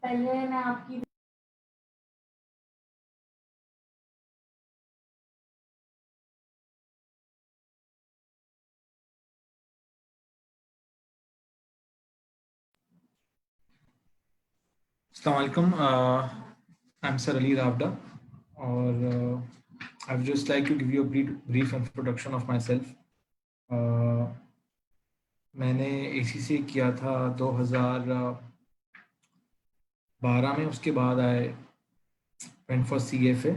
पहले मैं आपकी Assalamualaikum. I'm Sir Ali Ravda, और I would just like to give you a brief introduction of myself. Uh, मैंने ACC किया था 2012 में, उसके बाद I went for CFA.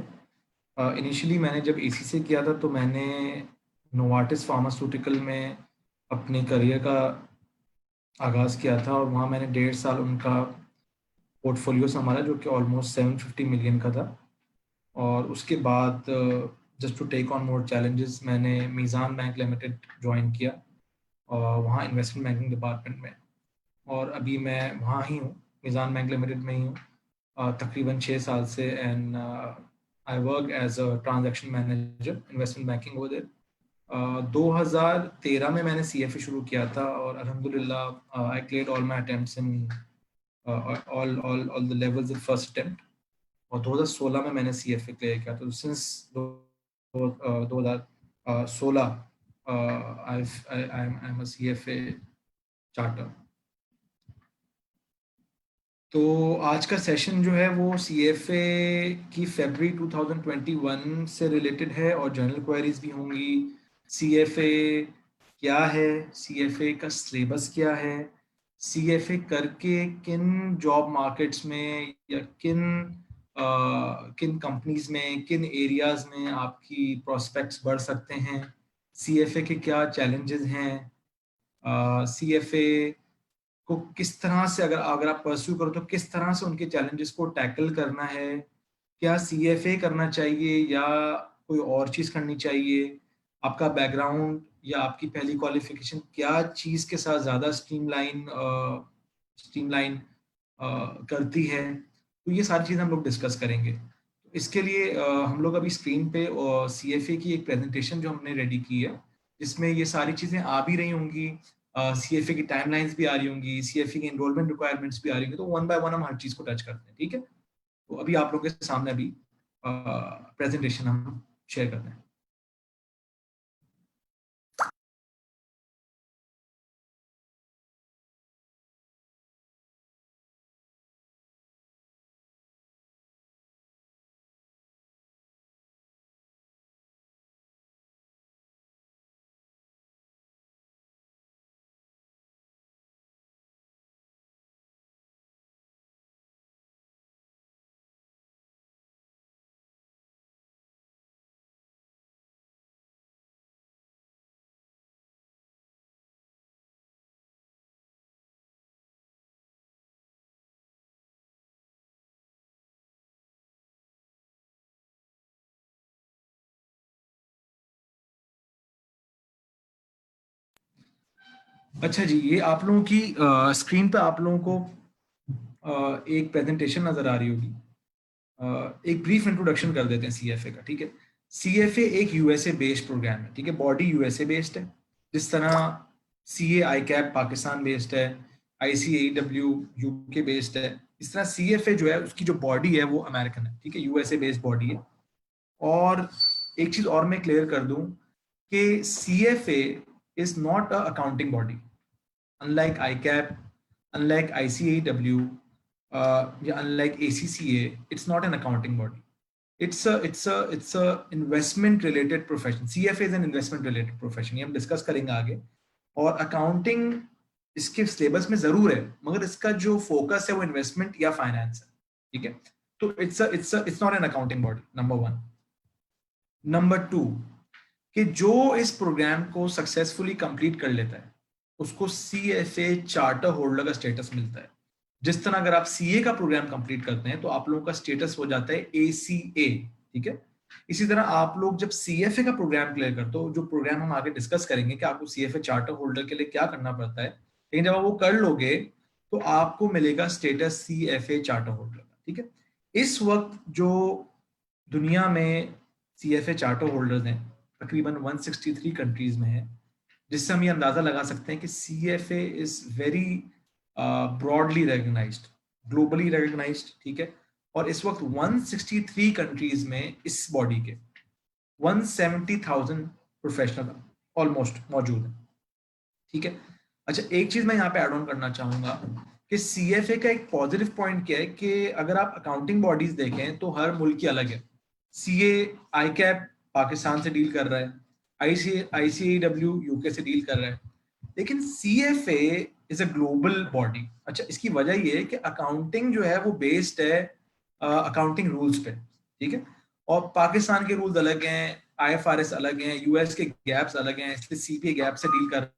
Initially मैंने जब ACC किया था तो मैंने नोवार्टिस फार्मास्यूटिकल में अपने करियर का आगाज़ किया था, और वहाँ मैंने 1.5 साल उनका पोर्टफोलियो संभाला, जो कि ऑलमोस्ट 750 मिलियन का था. और उसके बाद just to take on more challenges मैंने मीज़ान बैंक लिमिटेड ज्वाइन किया, और वहाँ इन्वेस्टमेंट बैंकिंग डिपार्टमेंट में. और अभी मैं वहाँ ही हूँ, मीज़ान बैंक लिमिटेड में ही हूँ तकरीबन 6 साल से. And I work as a transaction manager investment banking over there. 2013 में मैंने CFA शुरू किया था, और अल्हम्दुलिल्लाह I cleared all my attempts in all the levels in first attempt. और 2016 में मैंने CFA क्लियर किया. तो since 2016 I am a CFA charter. तो आज का सेशन जो है वो CFA की फरवरी 2021 से रिलेटेड है, और जनरल क्वेरीज भी होंगी. CFA क्या है, CFA का सिलेबस क्या है, CFA करके किन जॉब मार्केट्स में या किन कंपनीज में, किन एरियाज में आपकी प्रोस्पेक्ट्स बढ़ सकते हैं, CFA के क्या चैलेंजेस हैं, CFA को किस तरह से अगर अगर आप परस्यू करो तो किस तरह से उनके चैलेंजेस को टैकल करना है, क्या CFA करना चाहिए या कोई और चीज़ करनी चाहिए, आपका बैकग्राउंड या आपकी पहली क्वालिफिकेशन क्या चीज़ के साथ ज़्यादा स्ट्रीमलाइन करती है. तो ये सारी चीज़ें हम लोग डिस्कस करेंगे. तो इसके लिए हम लोग अभी स्क्रीन पे CFA की एक प्रेजेंटेशन जो हमने रेडी की है, जिसमें ये सारी चीज़ें आ भी रही होंगी. CFA की टाइमलाइंस भी आ रही होंगी, CFA की एनरोलमेंट रिक्वायरमेंट्स भी आ रही होंगी. तो वन बाय वन हम हर चीज़ को टच करते हैं, ठीक है. तो अभी आप लोगों के सामने अभी प्रेजेंटेशन हम शेयर करते हैं. अच्छा जी, ये आप लोगों की स्क्रीन पे आप लोगों को एक प्रेजेंटेशन नजर आ रही होगी. एक ब्रीफ इंट्रोडक्शन कर देते हैं CFA का, ठीक है. CFA एक USA बेस्ड प्रोग्राम है, ठीक है. बॉडी USA बेस्ड है, जिस तरह CA ICAP पाकिस्तान बेस्ड है, ICAEW UK बेस्ड है. इस तरह CFA जो है उसकी जो बॉडी है वो अमेरिकन है, ठीक है, USA बेस्ड बॉडी है. और एक चीज और मैं क्लियर कर दूं कि CFA is not a accounting body. Unlike ICAP, unlike ICAEW, yeah, unlike ACCA, it's not an accounting body. It's a investment related profession. CFA is an investment related profession. ये हम डिस्कस करेंगे आगे. और accounting इसके syllabus में जरूर है, मगर इसका जो फोकस है वो इन्वेस्टमेंट या फाइनेंस है, ठीक है. तो it's not an accounting body, number one. Number two, कि जो इस प्रोग्राम को सक्सेसफुली कंप्लीट कर लेता है उसको CFA चार्टर होल्डर का स्टेटस मिलता है. जिस तरह अगर आप CA का प्रोग्राम कंप्लीट करते हैं तो आप लोगों का स्टेटस हो जाता है ACA, ठीक है. इसी तरह आप लोग जब CFA का प्रोग्राम क्लियर करते हो, जो प्रोग्राम हम आगे डिस्कस करेंगे कि आपको CFA चार्टर होल्डर के लिए क्या करना पड़ता है, लेकिन जब आप वो कर लोगे तो आपको मिलेगा स्टेटस CFA चार्टर होल्डर का, ठीक है. इस वक्त जो दुनिया में CFA चार्टर होल्डर्स हैं तकरीबन 163 कंट्रीज में है, जिससे हम ये अंदाजा लगा सकते हैं कि CFA is very broadly recognised. Globally recognised, ठीक है। और इस वक्त 163 कंट्रीज में इस बॉडी के 170,000 प्रोफेशनल ऑलमोस्ट मौजूद है, ठीक है। अच्छा, एक चीज मैं यहाँ पे ऐड ऑन करना चाहूंगा कि सीएफए का एक पॉजिटिव पॉइंट क्या है कि अगर आप अकाउंटिंग बॉडीज देखें तो हर मुल्क की अलग है। सीए आई कैप पाकिस्तान से डील कर रहा है, आईसीएडब्ल्यू यूके से डील कर रहा है, लेकिन CFA is a global body. अच्छा, इसकी वजह ये है कि अकाउंटिंग जो है वो बेस्ड है अकाउंटिंग रूल्स पे, ठीक है। और पाकिस्तान के रूल्स अलग हैं, आईएफआरएस अलग हैं, यूएस के गैप्स अलग हैं, इसलिए सीपीए गैप से डील कर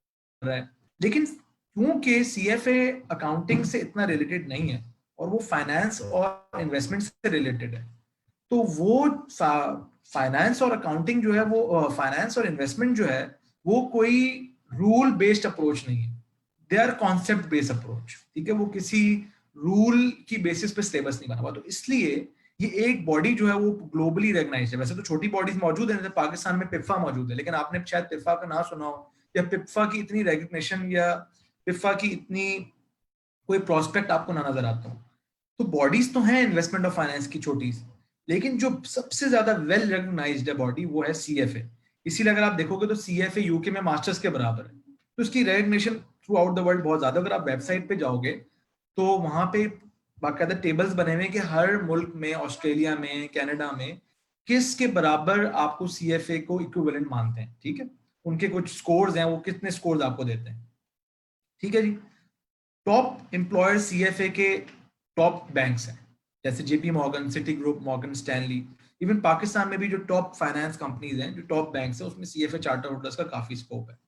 रहा है। लेकिन क्योंकि सीएफए अकाउंटिंग से इतना रिलेटेड नहीं है और वो फाइनेंस और इन्वेस्टमेंट से रिलेटेड है, तो वो फाइनेंस और अकाउंटिंग जो है वो फाइनेंस और इन्वेस्टमेंट जो है वो कोई रूल बेस्ड अप्रोच नहीं है, they are concept based approach, ठीक है। वो किसी रूल की बेसिस पे सिलेबस नहीं बना हुआ, तो इसलिए ये एक बॉडी जो है वो ग्लोबली रिकॉग्नाइज्ड है। वैसे तो छोटी बॉडीज मौजूद है, जैसे पाकिस्तान में पिफ्फा मौजूद है, लेकिन आपने शायद पिफ्फा का नाम सुना हो, या पिफ्फा की इतनी रिकग्निशन या पिफ्फा की इतनी कोई प्रोस्पेक्ट आपको ना नजर आता हो। तो बॉडीज तो हैं इन्वेस्टमेंट और फाइनेंस की छोटी, लेकिन जो सबसे ज्यादा वेल रिकग्नाइज्ड है बॉडी वो है सीएफए। इसीलिए अगर आप देखोगे तो सीएफए यूके में मास्टर्स के बराबर है, तो इसकी recognition through out the world बहुत ज्यादा। अगर आप वेबसाइट पे जाओगे तो वहां पे बाकायदा टेबल्स बने हुए हैं कि हर मुल्क में, ऑस्ट्रेलिया में, कनाडा में किस के बराबर आपको सीएफए को इक्विवेलेंट मानते हैं, ठीक है। उनके कुछ स्कोर्स हैं, वो कितने स्कोर्स आपको देते हैं, ठीक है जी। टॉप एम्प्लॉयर सीएफए के टॉप बैंक्स हैं, जैसे JP Morgan, city group, Morgan Stanley. Even Pakistan में भी जो टॉप फाइनेंस कंपनीज हैं, जो टॉप बैंक्स हैं, उसमें सीएफए चार्टर होल्डर्स का काफी स्कोप है।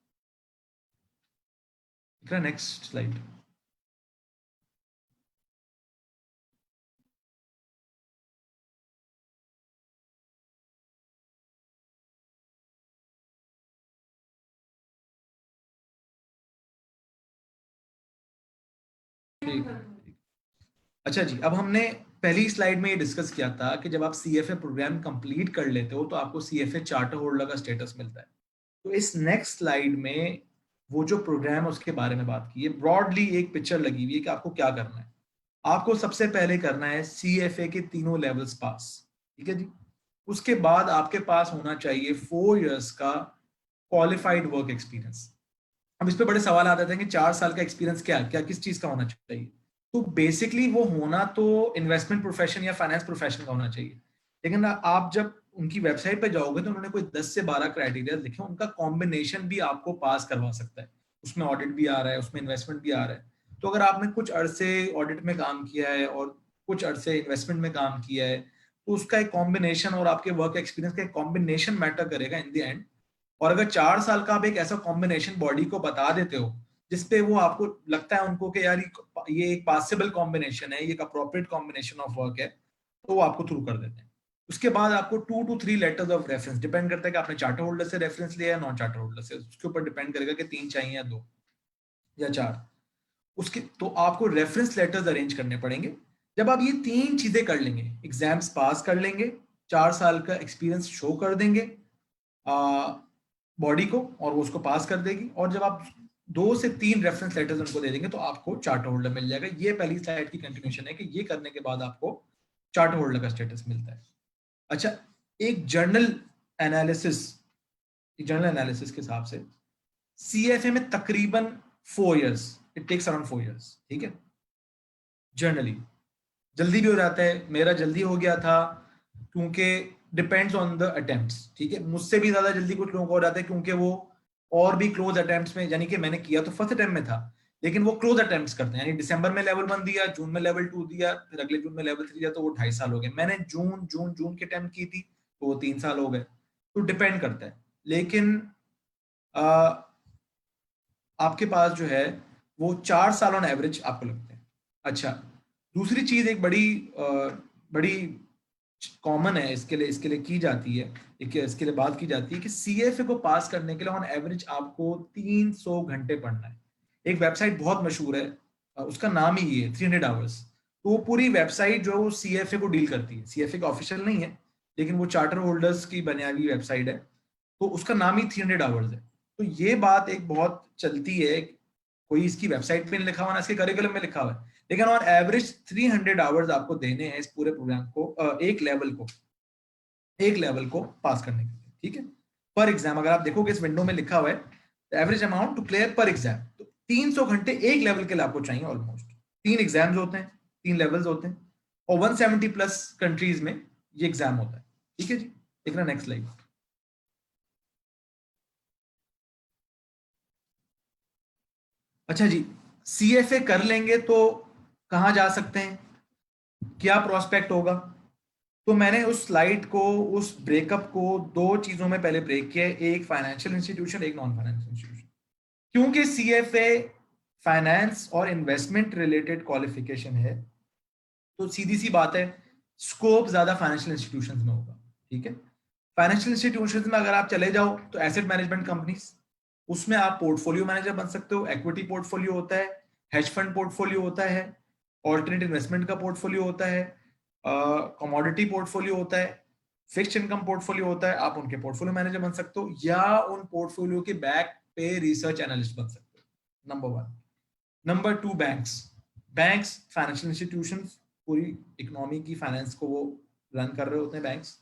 Next slide. ठीक है। अच्छा जी, अब हमने पहली स्लाइड में ये डिस्कस किया था कि जब आप सीएफए प्रोग्राम कंप्लीट कर लेते हो तो आपको सीएफए चार्टर होल्डर का स्टेटस मिलता है। तो इस नेक्स्ट स्लाइड में वो जो प्रोग्राम है उसके बारे में बात की है। ब्रॉडली एक पिक्चर लगी हुई है कि आपको क्या करना है। आपको सबसे पहले करना है सीएफए के तीनों लेवल्स पास, ठीक है जी। उसके बाद आपके पास होना चाहिए 4 इयर्स का क्वालिफाइड वर्क एक्सपीरियंस। अब इस पे बड़े सवाल आते थे कि 4 साल का एक्सपीरियंस क्या क्या किस चीज का होना चाहिए। तो बेसिकली वो होना तो इन्वेस्टमेंट प्रोफेशन या फाइनेंस प्रोफेशन का होना चाहिए, लेकिन आप जब उनकी वेबसाइट पे जाओगे तो उन्होंने कोई 10 से 12 क्राइटेरिया लिखे, उनका कॉम्बिनेशन भी आपको पास करवा सकता है। उसमें ऑडिट भी आ रहा है, उसमें इन्वेस्टमेंट भी आ रहा है। तो अगर आपने कुछ अरसे ऑडिट में काम किया है और कुछ अरसे इन्वेस्टमेंट में काम किया है, तो उसका एक कॉम्बिनेशन और आपके वर्क एक्सपीरियंस का एक कॉम्बिनेशन मैटर करेगा इन द एंड। और अगर 4 साल का आप एक ऐसा कॉम्बिनेशन बॉडी को बता देते हो जिसपे वो आपको लगता है उनको कि यार ये एक पॉसिबल कॉम्बिनेशन है, ये एक अप्रोप्रिएट कॉम्बिनेशन ऑफ वर्क है, तो वो आपको थ्रू कर देते हैं। उसके बाद आपको 2 to 3 letters of reference, depend करता है कि आपने चार्टर होल्डर से रेफरेंस लिया है, नॉन चार्टर होल्डर से, उसके ऊपर डिपेंड करेगा कि 3 चाहिए या 2 या 4। उसके तो आपको रेफरेंस लेटर्स अरेंज करने पड़ेंगे। जब आप ये 3 चीजें कर लेंगे, एग्जाम्स पास कर लेंगे, 4 साल का एक्सपीरियंस शो कर देंगे बॉडी को और वो उसको पास कर देगी, और जब आप 2 से 3 रेफरेंस लेटर्स उनको दे देंगे तो आपको चार्टर होल्डर मिल जाएगा। ये पहली स्लाइड की कंटिन्यूशन है कि ये करने के बाद आपको चार्टर होल्डर का स्टेटस मिलता है। अच्छा, एक जर्नल एनालिसिस के हिसाब से सीएफए में तकरीबन 4 years, it takes around 4 years, ठीक है। जर्नली जल्दी भी हो जाता है, मेरा जल्दी हो गया था क्योंकि डिपेंड्स ऑन द अटेम्प्ट्स, ठीक है। मुझसे भी ज्यादा जल्दी कुछ लोगों को हो जाता है क्योंकि वो और भी क्लोज अटेम्प्ट्स में, यानी कि मैंने किया तो फर्स्ट अटेम्प्ट में था, लेकिन वो क्लोज अटेम्प्ट्स करते हैं, यानी दिसंबर में लेवल 1 दिया, जून में लेवल 2 दिया, फिर अगले जून में लेवल 3 दिया, तो वो 2.5 साल हो गए। मैंने जून की अटेम्प्ट की थी तो वो 3 साल हो गए। तो डिपेंड करता है, लेकिन आ, आपके पास जो है वो 4 साल ऑन एवरेज आपको लगते हैं। अच्छा, दूसरी चीज एक बड़ी कॉमन है, इसके लिए की जाती है, इसके लिए बात की जाती है कि सीएफए को पास करने के लिए ऑन एवरेज आपको 300 घंटे पढ़ना है। एक वेबसाइट बहुत मशहूर है, उसका नाम ही ये 300 आवर्स। तो वो पूरी वेबसाइट जो है वो सीएफए को डील करती है। सीएफए का ऑफिशियल नहीं है, लेकिन वो चार्टर होल्डर्स की बुनियादी वेबसाइट है, तो उसका नाम ही 300 आवर्स है। तो ये बात एक बहुत चलती है कोई इसकी वेबसाइट पे नहीं लिखा हुआ ना इसके करिकुलम में लिखा हुआ है, लेकिन ऑन एवरेज 300 आवर्स आपको देने हैं इस पूरे प्रोग्राम को, एक लेवल को पास करने के लिए, ठीक है। पर एग्जाम अगर आप देखोगे इस विंडो में लिखा हुआ है एवरेज अमाउंट टू क्लियर पर एग्जाम, तो 300 घंटे एक लेवल के लिए आपको चाहिए ऑलमोस्ट। 3 एग्जाम्स होते हैं, 3 लेवल्स होते हैं, और 170 प्लस कंट्रीज में ये एग्जाम होता है, ठीक है जी। देखना नेक्स्ट स्लाइड। अच्छा जी, सीएफए कर लेंगे तो कहाँ जा सकते हैं, क्या प्रोस्पेक्ट होगा? तो मैंने उस स्लाइड को, उस ब्रेकअप को दो चीजों में पहले ब्रेक किया है, एक फाइनेंशियल इंस्टीट्यूशन, एक नॉन फाइनेंशियल इंस्टीट्यूशन। क्योंकि सीएफए फाइनेंस और इन्वेस्टमेंट रिलेटेड क्वालिफिकेशन है, तो सीधी सी बात है स्कोप ज्यादा फाइनेंशियल इंस्टीट्यूशंस में होगा, ठीक है। फाइनेंशियल इंस्टीट्यूशंस में अगर आप चले जाओ तो एसेट मैनेजमेंट कंपनीज, उसमें आप पोर्टफोलियो मैनेजर बन सकते हो, इक्विटी पोर्टफोलियो होता है, हेज फंड पोर्टफोलियो होता है, ऑल्टरनेट इन्वेस्टमेंट का पोर्टफोलियो होता है, कमोडिटी पोर्टफोलियो होता है, फिक्स्ड इनकम पोर्टफोलियो होता है, आप उनके पोर्टफोलियो मैनेजर बन सकते हो या उन पोर्टफोलियो के बैक पे रिसर्च एनालिस्ट बन सकते हो, number one. Number two, banks. Banks financial institutions, पूरी इकोनॉमी की फाइनेंस को वो रन कर रहे होते हैं बैंक्स।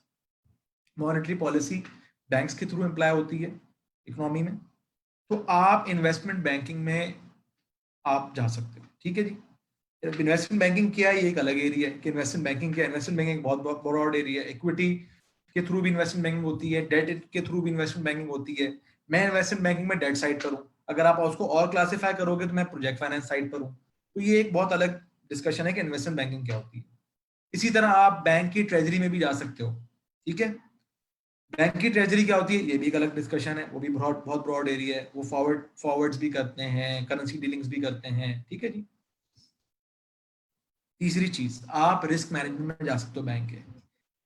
मॉनेटरी पॉलिसी बैंक्स के थ्रू अप्लाई होती है इकोनॉमी में। तो आप इन्वेस्टमेंट बैंकिंग में आप जा सकते हो, ठीक है जी। इन्वेस्टमेंट बैंकिंग क्या है, ये एक अलग एरिया है कि इन्वेस्टमेंट बैंकिंग क्या है। इन्वेस्टमेंट बैंकिंग बहुत बहुत ब्रॉड एरिया है, इक्विटी के थ्रू भी इन्वेस्टमेंट बैंकिंग होती है, डेट के थ्रू भी इन्वेस्टमेंट बैंकिंग होती है। मैं इन्वेस्टमेंट बैंकिंग में डेट साइड पर हूँ, अगर आप उसको और क्लासिफाई करोगे तो मैं प्रोजेक्ट फाइनेंस साइड पर हूँ। तो ये एक बहुत अलग डिस्कशन है कि इन्वेस्टमेंट बैंकिंग क्या होती है। इसी तरह आप बैंक की ट्रेजरी में भी जा सकते हो, ठीक है। बैंक की ट्रेजरी क्या होती है, ये भी एक अलग डिस्कशन है, वो भी बहुत बहुत ब्रॉड एरिया है। वो फॉरवर्ड्स भी करते हैं, करेंसी डीलिंग्स भी करते हैं, ठीक है जी। तीसरी चीज, आप रिस्क मैनेजमेंट में जा सकते हो बैंक के।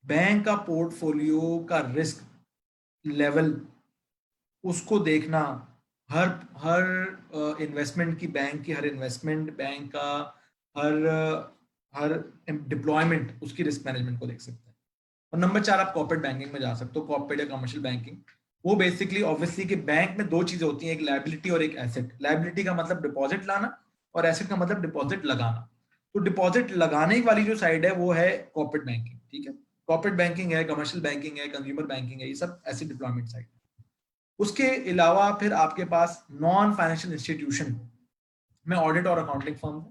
बैंक का पोर्टफोलियो का रिस्क लेवल, उसको देखना, हर हर इन्वेस्टमेंट की बैंक की, हर इन्वेस्टमेंट बैंक का हर हर डिप्लॉयमेंट, उसकी रिस्क मैनेजमेंट को देख सकते हैं। और नंबर चार, आप कॉर्पोरेट बैंकिंग में जा सकते हो, कॉर्पोरेट या कमर्शियल बैंकिंग। वो बेसिकली ऑब्वियसली कि बैंक में दो चीजें होती हैं, एक लायबिलिटी और एक एसेट। लायबिलिटी का मतलब डिपॉजिट लाना, और एसेट का मतलब डिपॉजिट लगाना। तो डिपॉजिट लगाने वाली जो साइड है वो है कॉर्पोरेट बैंकिंग, ठीक है। कॉर्पोरेट बैंकिंग है, कमर्शियल बैंकिंग है, कंज्यूमर बैंकिंग है, ये सब एसेट डिप्लॉयमेंट साइड। उसके अलावा फिर आपके पास नॉन फाइनेंशियल इंस्टीट्यूशन में ऑडिट और अकाउंटिंग फर्म है,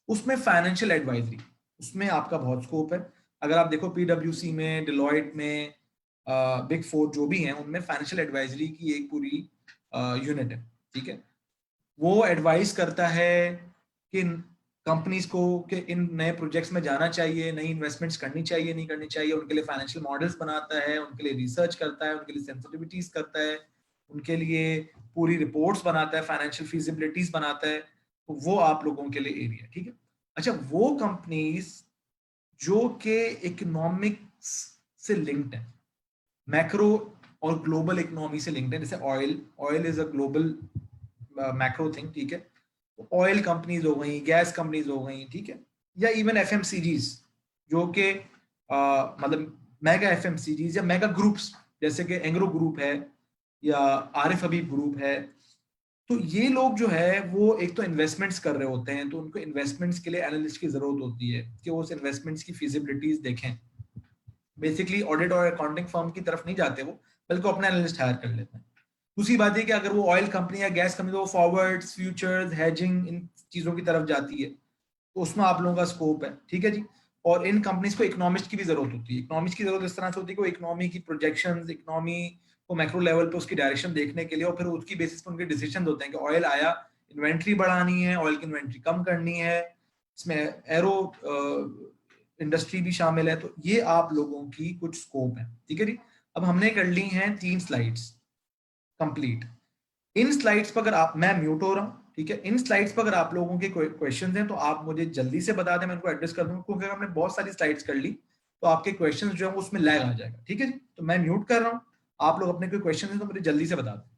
उसमें फाइनेंशियल एडवाइजरी, उसमें आपका बहुत स्कोप है। अगर आप देखो पीडब्ल्यूसी में, डिलॉयट में, बिग फोर जो भी हैं, उनमें फाइनेंशियल एडवाइजरी की एक पूरी यूनिट है, ठीक है। वो एडवाइस करता है कि कंपनीज को कि इन नए प्रोजेक्ट्स में जाना चाहिए, नई इन्वेस्टमेंट्स करनी चाहिए, नहीं करनी चाहिए। उनके लिए फाइनेंशियल मॉडल्स बनाता है, उनके लिए रिसर्च करता है, उनके लिए सेंसिटिविटीज करता है, उनके लिए पूरी रिपोर्ट्स बनाता है, फाइनेंशियल फीजिबिलिटीज बनाता है। तो वो आप लोगों के लिए एरिया, ठीक है। अच्छा, वो कंपनीज जो कि इकोनॉमिक्स से लिंक्ड है, मैक्रो और ग्लोबल इकोनॉमी से लिंक्ड है, जैसे oil, oil is a global macro thing, ठीक है। तो ऑयल कंपनीज हो गई, गैस कंपनीज हो गई, ठीक है। या इवन एफएमसीजीज, जो कि मतलब मेगा एफएमसीजीज या मेगा ग्रुप्स, जैसे कि एंग्रो ग्रुप है या आरिफ हबीब ग्रुप है। तो ये लोग जो है वो एक तो इन्वेस्टमेंट्स कर रहे होते हैं, तो उनको इन्वेस्टमेंट्स के लिए एनालिस्ट की जरूरत होती है कि वो उस इन्वेस्टमेंट्स की फिजिबिलिटीज देखें। बेसिकली ऑडिट और अकाउंटिंग फर्म की तरफ नहीं जाते वो, बल्कि अपना एनालिस्ट हायर कर लेते हैं। दूसरी बात है कि अगर वो ऑयल कंपनी या गैस कंपनी, तो वो फॉरवर्ड्स, फ्यूचर्स, हेजिंग, इन चीजों की तरफ जाती है, तो उसमें आप लोगों का स्कोप है, ठीक है जी। और इन कंपनीज को इकोनॉमिस्ट की भी जरूरत होती है। इकोनॉमिस्ट की जरूरत इस तरह से होती है कि इकोनॉमी की प्रोजेक्शंस, इकोनॉमी को मैक्रो लेवल पे उसकी डायरेक्शन देखने के लिए, और फिर उसकी बेसिस पे उनके डिसीजन होते हैं कि ऑयल आया, इन्वेंट्री बढ़ानी है, ऑयल की इन्वेंट्री कम करनी है, इसमें एरो इंडस्ट्री भी शामिल है। तो ये आप लोगों की कुछ स्कोप है, ठीक है जी। अब हमने कर ली हैं 3 स्लाइड्स कंप्लीट। इन स्लाइड्स पर अगर आप, मैं म्यूट हो रहा हूँ, ठीक है। इन स्लाइड्स पर अगर आप लोगों के क्वेश्चन हैं तो आप मुझे जल्दी से बता दें, मैं उनको एड्रेस कर दूंगा, क्योंकि हमने बहुत सारी स्लाइड्स कर ली तो आपके क्वेश्चंस जो है उसमें लैग आ जाएगा, ठीक है जी। तो मैं म्यूट कर रहा हूँ, आप लोग अपने कोई क्वेश्चन है तो मुझे जल्दी से बता दें।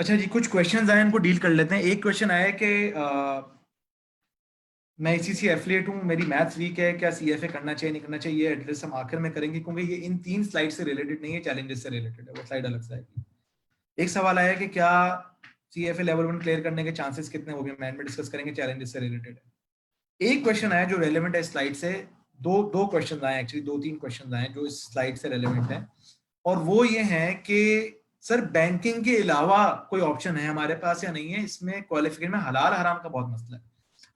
अच्छा जी, कुछ क्वेश्चंस आए, इनको डील कर लेते हैं। एक क्वेश्चन आया कि मैं इसी एफिलिएट हूँ, मेरी मैथ्स वीक है, क्या सीएफए करना चाहिए नहीं करना चाहिए? ये एड्रेस हम आखिर में करेंगे, क्योंकि ये इन 3 स्लाइड से रिलेटेड नहीं है, चैलेंजेस से रिलेटेड है, वो स्लाइड अलग से आएगी। एक सवाल आया कि क्या सीएफए लेवल 1 क्लियर करने के चांसेस कितने, वो भी हम एंड में डिस्कस करेंगे, चैलेंजेस से रिलेटेड है। एक क्वेश्चन आया जो रेलेवेंट है स्लाइड से, दो क्वेश्चन आए, एक्चुअली 2-3 क्वेश्चन आए जो इस स्लाइड से रेलेवेंट है, और वो ये है कि सर बैंकिंग के अलावा कोई ऑप्शन है हमारे पास या नहीं है? इसमें क्वालिफिकेशन में हलाल हराम का बहुत मसला है।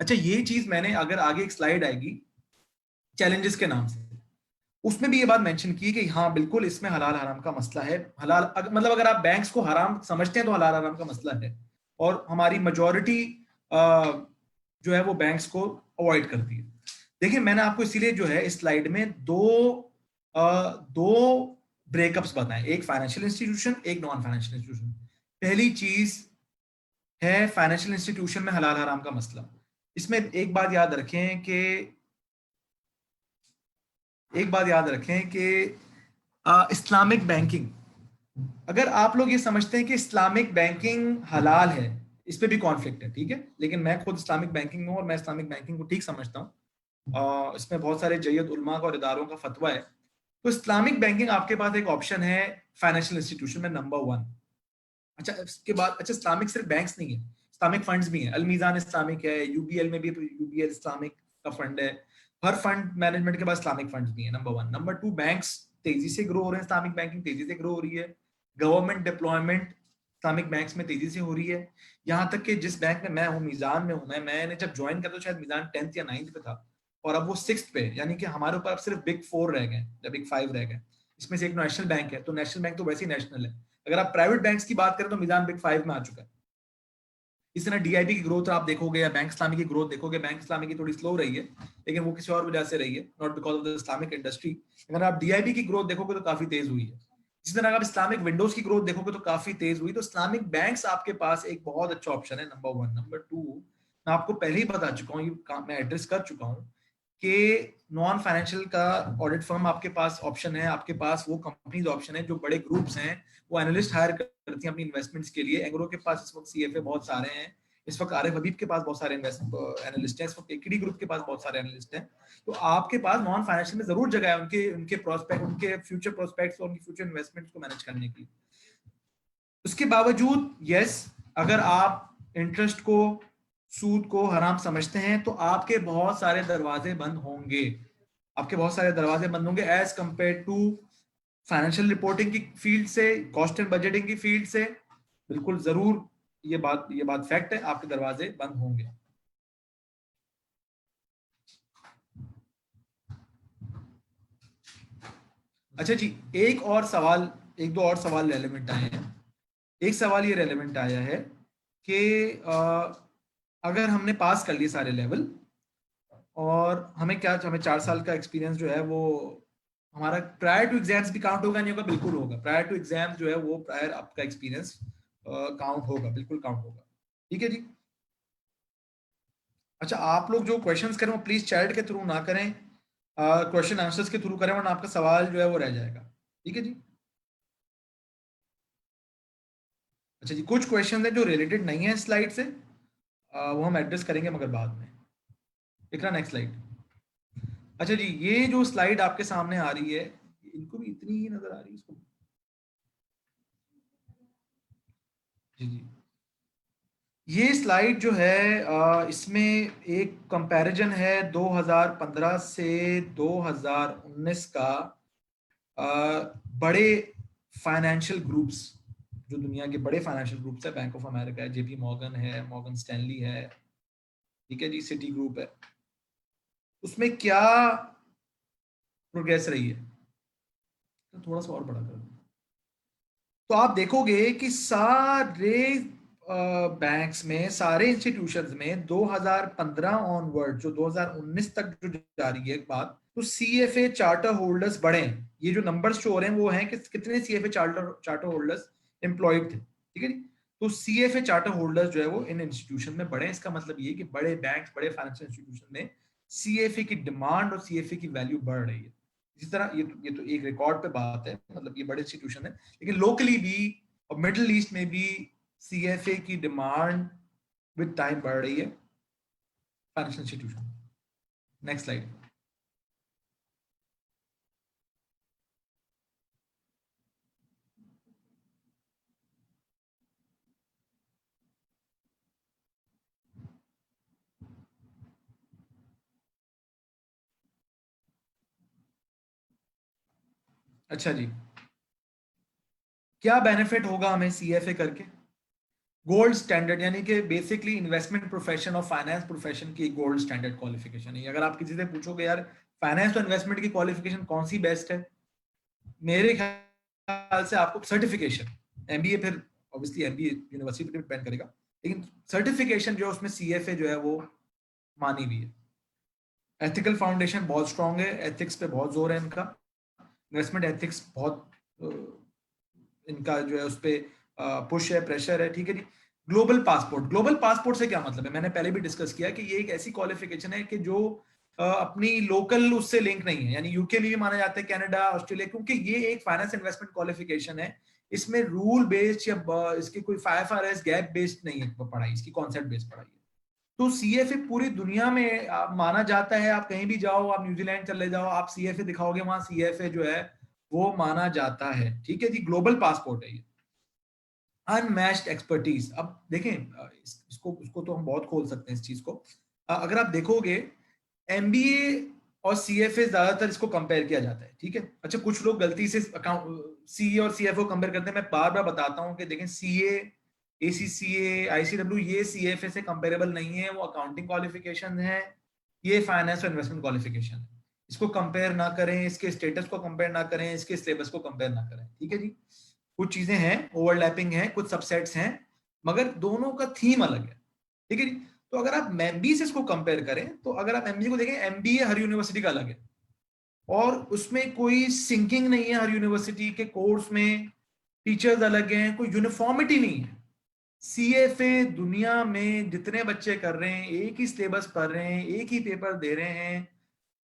अच्छा, ये चीज मैंने, अगर आगे एक स्लाइड आएगी चैलेंजेस के नाम से, उसमें भी ये बात मेंशन की कि हाँ बिल्कुल इसमें हलाल हराम का मसला है। मतलब अगर आप बैंक्स को हराम समझते हैं तो हलाल हराम का मसला है, और हमारी मेजॉरिटी जो है वो बैंक्स को अवॉइड करती है। देखिए, मैंने आपको इसीलिए जो है इस स्लाइड में दो ब्रेकअप्स बताएं, एक फाइनेंशियल इंस्टीट्यूशन, एक नॉन फाइनेंशियल इंस्टीट्यूशन। पहली चीज है फाइनेंशियल इंस्टीट्यूशन में हलाल हराम का मसला। इसमें एक बात याद रखें कि इस्लामिक बैंकिंग, अगर आप लोग ये समझते हैं कि इस्लामिक बैंकिंग हलाल है, इस पे भी कॉन्फ्लिक्ट है, ठीक है, लेकिन मैं खुद इस्लामिक बैंकिंग में हूं और मैं इस्लामिक बैंकिंग को ठीक समझता हूँ। इसमें बहुत सारे जय्यद उलमा का और इदारों का फतवा है। तो इस्लामिक बैंकिंग आपके पास एक ऑप्शन है फाइनेंशियल इंस्टीट्यूशन में, नंबर 1। अच्छा, इसके बाद, अच्छा, इस्लामिक सिर्फ बैंक्स नहीं है, इस्लामिक फंड्स भी हैं। अलमीजान इस्लामिक है, यूबीएल में भी यूबीएल इस्लामिक का फंड है। हर फंड मैनेजमेंट के पास इस्लामिक फंड्स भी है, नंबर 1। नंबर 2, बैंक्स तेजी से ग्रो हो रहे हैं, इस्लामिक बैंकिंग तेजी से ग्रो हो रही है। गवर्नमेंट डिप्लॉयमेंट इस्लामिक बैंक्स में तेजी से हो रही है। यहाँ तक कि जिस बैंक में मैं हूँ, मीजान में हूँ, मैंने जब ज्वाइन किया तो शायद मीजान 10th या 9th पे था, और अब वो 6th पे, यानी कि हमारे ऊपर अब सिर्फ बिग 4 रह गए या बिग 5 रह गए। इसमें से एक नेशनल बैंक है, तो नेशनल बैंक तो वैसे ही नेशनल है। अगर आप प्राइवेट बैंक्स की बात करें तो मीजान बिग 5 में आ चुका है। इस तरह डीआईबी की ग्रोथ आप देखोगे या बैंक इस्लामी की ग्रोथ देखोगे, बैंक इस्लामी की थोड़ी स्लो रही है, लेकिन वो किसी और वजह से रही है, not because of the Islamic industry. अगर आप डीआईबी की ग्रोथ देखोगे तो काफी तेज हुई है। इसी तरह आप इस्लामिक विंडोज की ग्रोथ देखोगे तो काफी तेज हुई। तो इस्लामिक बैंक्स आपके पास एक बहुत अच्छा ऑप्शन है, नंबर 1। नंबर 2, मैं आपको पहले ही बता चुका हूँ, मैं एड्रेस कर चुका हूँ कि नॉन फाइनेंशियल का ऑडिट फर्म आपके पास ऑप्शन है, आपके पास वो कंपनीज ऑप्शन है जो बड़े ग्रुप्स हैं, वो एनालिस्ट हायर करती हैं अपनी इन्वेस्टमेंट्स के लिए। एंग्रो के पास इस वक्त सीएफए बहुत सारे हैं, इस वक्त आरिफ हबीब के पास बहुत सारे एनालिस्ट हैं, इस वक्त एकेडी ग्रुप के पास बहुत सारे एनालिस्ट हैं। तो आपके पास नॉन फाइनेंशियल में जरूर जगह है उनके उनके प्रोस्पेक्ट, उनके फ्यूचर प्रोस्पेक्ट्स और उनकी फ्यूचर इन्वेस्टमेंट्स को मैनेज करने की। उसके बावजूद यस, अगर आप इंटरेस्ट को, सूद को हराम समझते हैं तो आपके बहुत सारे दरवाजे बंद होंगे, आपके बहुत सारे दरवाजे बंद होंगे as compared to financial reporting की फील्ड से, कॉस्ट एंड बजटिंग की फील्ड से। बिल्कुल जरूर, ये बात फैक्ट है, आपके दरवाजे बंद होंगे। अच्छा जी, एक दो और सवाल रेलेवेंट आए हैं। एक सवाल ये रेलेवेंट आया है कि अगर हमने पास कर लिए सारे लेवल, और हमें 4 साल का एक्सपीरियंस जो है वो हमारा प्रायर टू एग्जाम्स भी काउंट होगा नहीं होगा? बिल्कुल होगा। प्रायर टू एग्जाम जो है वो प्रायर आपका एक्सपीरियंस काउंट होगा, बिल्कुल काउंट होगा। ठीक है जी। अच्छा, आप लोग जो क्वेश्चंस करें वो प्लीज चैट के थ्रू ना करें, क्वेश्चन आंसर्स के थ्रू करें, वरना आपका सवाल जो है वो रह जाएगा। ठीक है जी। अच्छा जी, कुछ क्वेश्चन है जो रिलेटेड नहीं है स्लाइड से, वो हम एड्रेस करेंगे मगर बाद में। इकरा नेक्स्ट स्लाइड। अच्छा जी, ये जो स्लाइड आपके सामने आ रही है, इनको भी इतनी ही नजर आ रही है इसको? जी जी, ये स्लाइड जो है इसमें एक कंपैरिजन है 2015 से 2019 का, बड़े फाइनेंशियल ग्रुप्स, जो दुनिया के बड़े फाइनेंशियल ग्रुप्स है, बैंक ऑफ अमेरिका है, जेपी मॉर्गन है, मॉर्गन स्टैनली है, ठीक है जी, सिटी ग्रुप है, उसमें क्या प्रोग्रेस रही है। तो थोड़ा सा और बड़ा कर दूं, तो आप देखोगे कि सारे बैंक्स में, सारे इंस्टीट्यूशंस में 2015 ऑनवर्ड, जो 2019 तक जो जा रही है बात, तो सीएफए चार्टर होल्डर्स बढ़े हैं। ये जो नंबर्स शो हो रहे हैं वो हैं कि कितने सीएफए चार्टर होल्डर्स एम्प्लॉयड थे, ठीक है जी। तो सीएफए चार्टर होल्डर्स जो है वो इन इंस्टीट्यूशन में बढ़े। इसका मतलब ये कि बड़े बैंक्स, बड़े फाइनेंशियल इंस्टीट्यूशन में सीएफए की डिमांड और सीएफए की वैल्यू बढ़ रही है। इसी तरह ये तो एक रिकॉर्ड पे बात है, मतलब ये बड़े इंस्टीट्यूशन है, लेकिन लोकली भी और मिडिल ईस्ट में भी CFA की डिमांड विद टाइम बढ़ रही है फाइनेंशियल इंस्टीट्यूशन। Next slide. अच्छा जी, क्या बेनिफिट होगा हमें CFA करके? गोल्ड स्टैंडर्ड, यानी कि बेसिकली इन्वेस्टमेंट प्रोफेशन और फाइनेंस प्रोफेशन की गोल्ड स्टैंडर्ड क्वालिफिकेशन है। अगर आप किसी से पूछोगे यार फाइनेंस और इन्वेस्टमेंट की क्वालिफिकेशन कौन सी बेस्ट है, मेरे ख्याल से आपको सर्टिफिकेशन, MBA, फिर ऑब्वियसली MBA यूनिवर्सिटी पे डिपेंड करेगा, लेकिन सर्टिफिकेशन जो है उसमें CFA जो है वो मानी हुई है। एथिकल फाउंडेशन बहुत स्ट्रांग है, एथिक्स पे बहुत जोर है इनका, इन्वेस्टमेंट एथिक्स बहुत इनका जो है उस पर पुश है, प्रेशर है, ठीक है जी। ग्लोबल पासपोर्ट, ग्लोबल पासपोर्ट से क्या मतलब है, मैंने पहले भी डिस्कस किया कि ये एक ऐसी क्वालिफिकेशन है कि जो अपनी लोकल उससे लिंक नहीं है, यानी यूके में भी माना जाता है, कनाडा, ऑस्ट्रेलिया, क्योंकि ये एक फाइनेंस इन्वेस्टमेंट क्वालिफिकेशन है। इसमें रूल बेस्ड या इसकी कोई IFRS गैप बेस्ड नहीं है पढ़ाई, इसकी कॉन्सेप्ट बेस्ड पढ़ाई है। तो CFA पूरी दुनिया में माना जाता है, आप कहीं भी जाओ, आप न्यूजीलैंड चले जाओ, आप CFA दिखाओगे, वहां CFA जो है वो माना जाता है, ठीक है जी। ग्लोबल पासपोर्ट है ये, अनमैच्ड एक्सपर्टीज। अब देखें इसको इसको तो हम बहुत खोल सकते हैं इस चीज को। अगर आप देखोगे MBA और CFA ज्यादातर इसको कंपेयर किया जाता है, ठीक है। अच्छा, कुछ लोग गलती से अकाउंट CA और CFA को कंपेयर करते हैं। मैं बार बार बताता हूं कि देखें CA, ACCA, ICW ये CFA से कंपेरेबल नहीं है, वो अकाउंटिंग क्वालिफिकेशन है, ये फाइनेंस और इन्वेस्टमेंट क्वालिफिकेशन है। इसको कंपेयर ना करें, इसके स्टेटस को कंपेयर ना करें, इसके सिलेबस को कंपेयर ना करें, ठीक है जी। कुछ चीजें हैं, ओवरलैपिंग है, कुछ सबसेट्स हैं, मगर दोनों का थीम अलग है, ठीक है जी। तो अगर आप MBA से इसको कंपेयर करें, तो अगर आप MBA को देखें, MBA हर यूनिवर्सिटी का अलग है और उसमें कोई सिंकिंग नहीं है, हर यूनिवर्सिटी के कोर्स में टीचर्स अलग हैं, कोई यूनिफॉर्मिटी नहीं है। CFA दुनिया में जितने बच्चे कर रहे हैं, एक ही सिलेबस पढ़ रहे हैं, एक ही पेपर दे रहे हैं,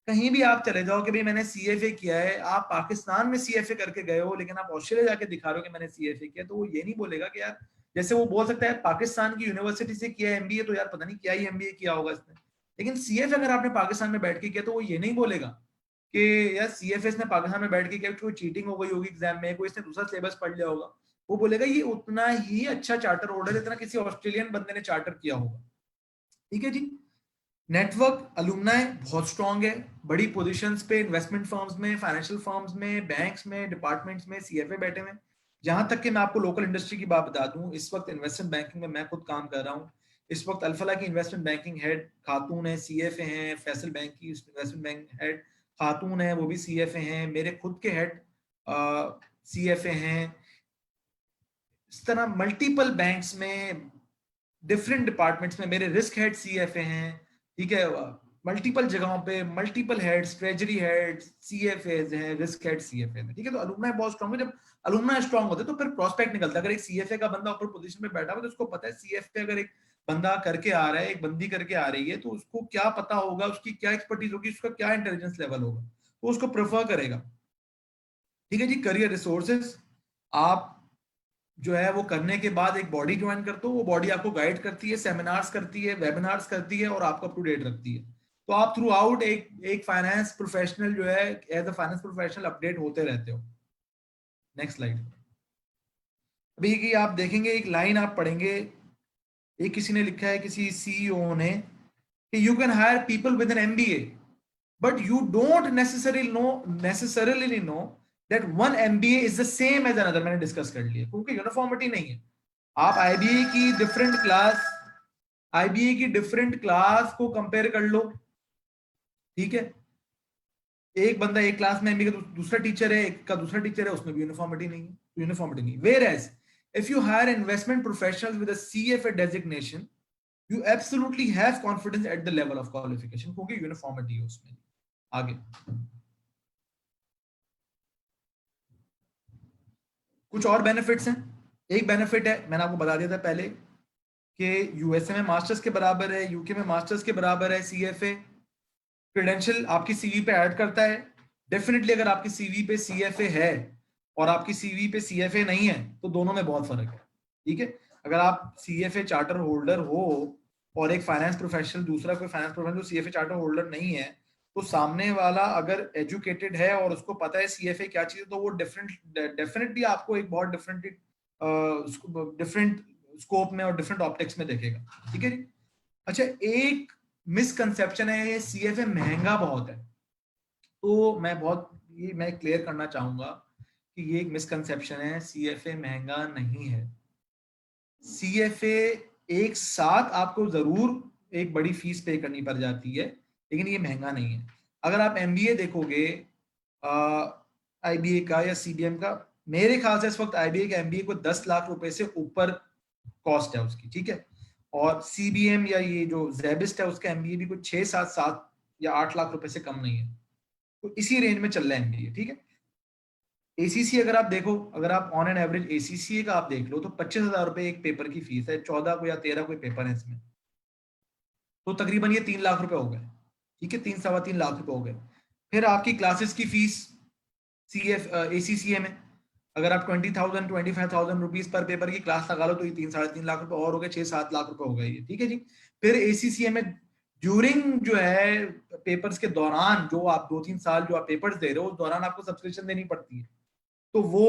कहीं भी आप चले जाओ कि भाई मैंने CFA किया है, आप पाकिस्तान में CFA करके गए हो लेकिन आप ऑस्ट्रेलिया जाके दिखा रहे हो कि मैंने CFA किया, तो वो ये नहीं बोलेगा कि यार, जैसे वो बोल सकता है पाकिस्तान की यूनिवर्सिटी से किया है MBA, तो यार पता नहीं क्या ही MBA किया होगा इसने। लेकिन CFA अगर आपने पाकिस्तान में बैठ के किया, तो वो ये नहीं बोलेगा कि यार CFA इसने पाकिस्तान में बैठ के किया, कोई चीटिंग हो गई होगी एग्जाम में, कोई इसने दूसरा सिलेबस पढ़ लिया होगा। वो बोलेगा ये उतना ही अच्छा चार्टर होल्डर जितना किसी ऑस्ट्रेलियन बंदे ने चार्टर किया होगा, ठीक है जी। नेटवर्क अलुमनाई बहुत स्ट्रांग है, बड़ी पोजीशंस पे इन्वेस्टमेंट फर्म्स में, फाइनेंशियल फर्म्स में, बैंक्स में, डिपार्टमेंट्स में CFA बैठे हुए। जहां तक कि मैं आपको लोकल इंडस्ट्री की बात बता दूं, इस वक्त इन्वेस्टमेंट बैंकिंग में मैं खुद काम कर रहा हूं। इस वक्त अल्फला की इन्वेस्टमेंट बैंकिंग हेड खातून है, CFA हैं। फैसल बैंक की इन्वेस्टमेंट बैंक हेड खातून है, वो भी CFA हैं। मेरे खुद के हेड CFA हैं। इस तरह मल्टीपल बैंक्स में, डिफरेंट डिपार्टमेंट्स में मेरे रिस्क हेड CFA हैं, ठीक है। मल्टीपल जगहों पे multiple heads, treasury heads CFAs हैं, रिस्क हेड CFA हैं, ठीक है। तो अलुमनाई बहुत स्ट्रांग है। जब अलुमनाई स्ट्रांग होते तो फिर प्रोस्पेक्ट निकलता है। अगर एक CFA का बंदा ऊपर पोजीशन में बैठा हुआ तो उसको पता है CFA अगर एक बंदा करके आ रहा है, एक बंदी करके आ रही है, तो उसको क्या पता होगा, उसकी क्या एक्सपर्टीज होगी, उसका क्या इंटेलिजेंस लेवल होगा, तो उसको प्रेफर करेगा, ठीक है जी। करियर रिसोर्सेज, आप जो है वो करने के बाद एक बॉडी ज्वाइन करते हो, वो बॉडी आपको गाइड करती है, सेमिनार्स करती है, वेबिनार्स करती है और आपको अप टू डेट रखती है। तो आप थ्रू आउट एक फाइनेंस प्रोफेशनल जो है, as a finance professional update होते रहते हो। Next slide. अभी की आप देखेंगे, एक लाइन आप पढ़ेंगे, एक किसी ने लिखा है, किसी CEO ने, कि you can hire people with an MBA but you don't necessarily know that one MBA is the same as another। मैंने डिस्कस कर लिया, क्योंकि यूनिफॉर्मिटी नहीं है। आप IBA की डिफरेंट क्लास को कंपेयर कर लो, ठीक है। एक बंदा एक क्लास में MBA का दूसरा टीचर है, एक का दूसरा टीचर है, उसमें भी यूनिफॉर्मिटी नहीं है, यूनिफॉर्मिटी नहीं। Whereas if you hire investment professionals with a CFA designation, you absolutely have confidence at the level of qualification, क्योंकि यूनिफॉर्मिटी है उसमें। आगे कुछ और बेनिफिट्स हैं। एक बेनिफिट है, मैंने आपको बता दिया था पहले, कि USA में मास्टर्स के बराबर है, UK में मास्टर्स के बराबर है CFA। क्रेडेंशियल आपकी CV पे ऐड करता है। डेफिनेटली अगर आपकी CV पे CFA है और आपकी CV पे CFA नहीं है, तो दोनों में बहुत फर्क है, ठीक है। अगर आप सीएफए चार्टर होल्डर हो और एक फाइनेंस प्रोफेशनल, दूसरा कोई फाइनेंस प्रोफेशनल जो सीएफए चार्टर होल्डर नहीं है, तो सामने वाला अगर एजुकेटेड है और उसको पता है सीएफए क्या चीज है, तो वो डेफिनेटली आपको एक बहुत डिफरेंट स्कोप में और डिफरेंट ऑप्टिक्स में देखेगा। ठीक है जी। अच्छा, एक मिसकंसेप्शन है, सीएफए महंगा बहुत है। तो मैं क्लियर करना चाहूंगा कि ये एक मिसकंसेप्शन है, सीएफए महंगा नहीं है। सीएफए एक साथ आपको जरूर एक बड़ी फीस पे करनी पड़ जाती है, लेकिन ये महंगा नहीं है। अगर आप एमबीए देखोगे, आईबीए का या सीबीएम का, मेरे ख्याल से इस वक्त आईबीए का एमबीए को 10 लाख रुपए से ऊपर कॉस्ट है उसकी। ठीक है। और सीबीएम या ये जो जेबिस्ट है उसका एमबीए भी कुछ 6 7 7 या 8 लाख रुपए से कम नहीं है। तो इसी रेंज में चल रहा है एमबीए। ठीक है। एसीसी अगर आप देखो, अगर आप ऑन एन एवरेज एसीसी का आप देख लो, तो 25,000 रुपए एक पेपर की फीस है, 14 को या 13 कोई पेपर है इसमें, तो तकरीबन ये 3 लाख रुपए हो गए। ठीक है, 3 सवा 3 लाख रुपए हो गए। फिर आपकी क्लासेस की फीस सी एफ एसीसीए में, अगर आप 20,000 25,000 रुपीज पर पेपर की क्लास लगा लो, तो ये 3 साढ़े 3 लाख रुपए और हो गए, 6 7 लाख रुपए हो गए ये। ठीक है जी। फिर एसीसीए में ड्यूरिंग जो है पेपर्स के दौरान, जो आप 2 3 साल जो आप पेपर्स दे रहे हो, उस दौरान आपको सब्सक्रिप्शन देनी पड़ती है, तो वो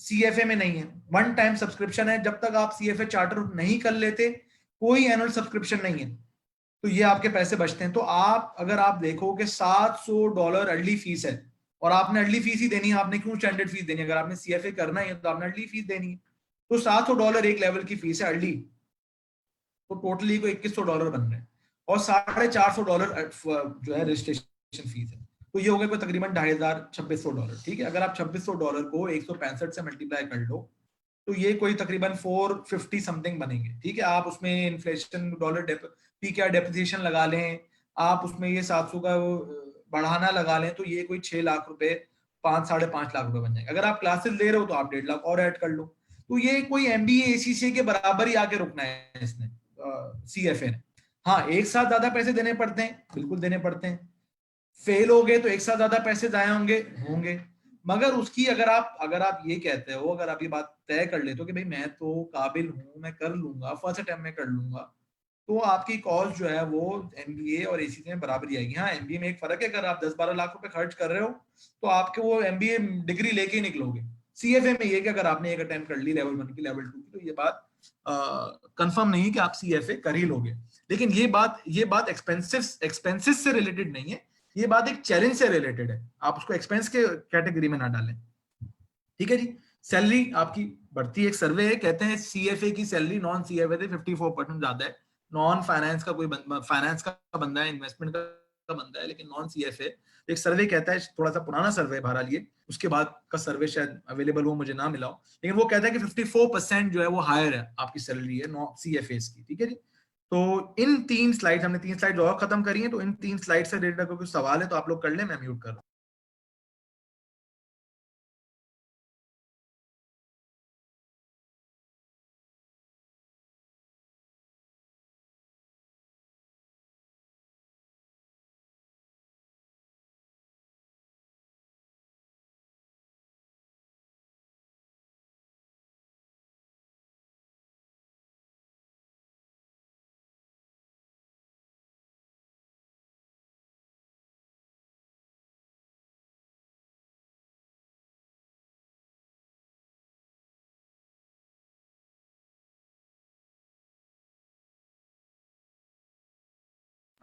सीएफए में नहीं है। वन टाइम सब्सक्रिप्शन है, जब तक आप सीएफए चार्टर नहीं कर लेते कोई एनुअल सब्सक्रिप्शन नहीं है, तो ये आपके पैसे बचते हैं। तो आप अगर आप देखो कि $700 अर्ली फीस है, और आपने अर्ली फीस ही देनी है, आपने क्यों स्टैंडर्ड फीस देनी है? अगर आपने सीएफए करना है तो आपने अर्ली फीस देनी है। तो $700 एक लेवल की फीस है अर्ली, तो टोटली को $2,100 बन रहे हैं, और $450 जो है रजिस्ट्रेशन फीस है। तो ये हो गया कोई तकरीबन 2,500 $2,600। ठीक है। अगर आप $2,600 को 165 से मल्टीप्लाई कर लो, तो ये कोई तकरीबन 450 समथिंग बनेंगे। ठीक है। आप उसमें इन्फ्लेशन डॉलर पीकेआर डेप्रिसिएशन लगा लें, आप उसमें ये 700 का बढ़ाना लगा लें, तो ये कोई 6 लाख रुपए, 5 साढ़े 5 लाख रुपए बन जाएंगे। अगर आप क्लासेस ले रहे हो तो आप 1.5 लाख और ऐड कर लो। तो ये कोई एमबीए एसीसीए के बराबर ही आके रुकना है इसने, सीएफए ने। हाँ, एक साथ ज्यादा पैसे देने पड़ते हैं, बिल्कुल देने पड़ते हैं। फेल हो गए तो एक साथ ज्यादा पैसे जाया होंगे होंगे मगर उसकी अगर आप ये कहते हो, अगर आप ये बात तय कर लेते हो कि भाई मैं तो काबिल हूं, मैं कर लूंगा, फर्स्ट अटेम्प्ट में कर लूंगा, तो आपकी कॉस्ट जो है वो एमबीए और एसीसी में बराबरी आएगी। हाँ, एमबीए में एक फर्क है, अगर आप 10 12 लाख रुपए खर्च कर रहे हो तो आपके वो एमबीए डिग्री लेके ही निकलोगे। सीएफए में ये कि अगर आपने एक अटेम्प्ट कर ली लेवल 1 की, लेवल 2 की, तो ये बात कंफर्म नहीं है कि आप सीएफए कर ही लोगे। लेकिन ये बात एक्सपेंसिस से रिलेटेड नहीं है, ये बात एक चैलेंज से रिलेटेड है। आप उसको एक्सपेंस के कैटेगरी में ना डालें। ठीक है जी। सैलरी आपकी बढ़ती है, एक सर्वे है, कहते हैं सीएफए की सैलरी नॉन सीएफए से 54% ज्यादा है। नॉन फाइनेंस का कोई फाइनेंस का बंदा है, इन्वेस्टमेंट का बंदा है, लेकिन नॉन सीएफए, एक सर्वे कहता है, थोड़ा सा पुराना सर्वे है बहरहाल, ये उसके बाद का सर्वे शायद अवेलेबल हो, मुझे ना मिला हो, लेकिन वो कहता है कि 54% जो है वो हायर है आपकी सैलरी है नॉन सीएफए की। ठीक है जी। तो इन 3 स्लाइड, हमने 3 स्लाइड और खत्म करी है, तो इन 3 स्लाइड से रिलेटेड अगर कोई सवाल है तो आप लोग कर लें, मैं म्यूट कर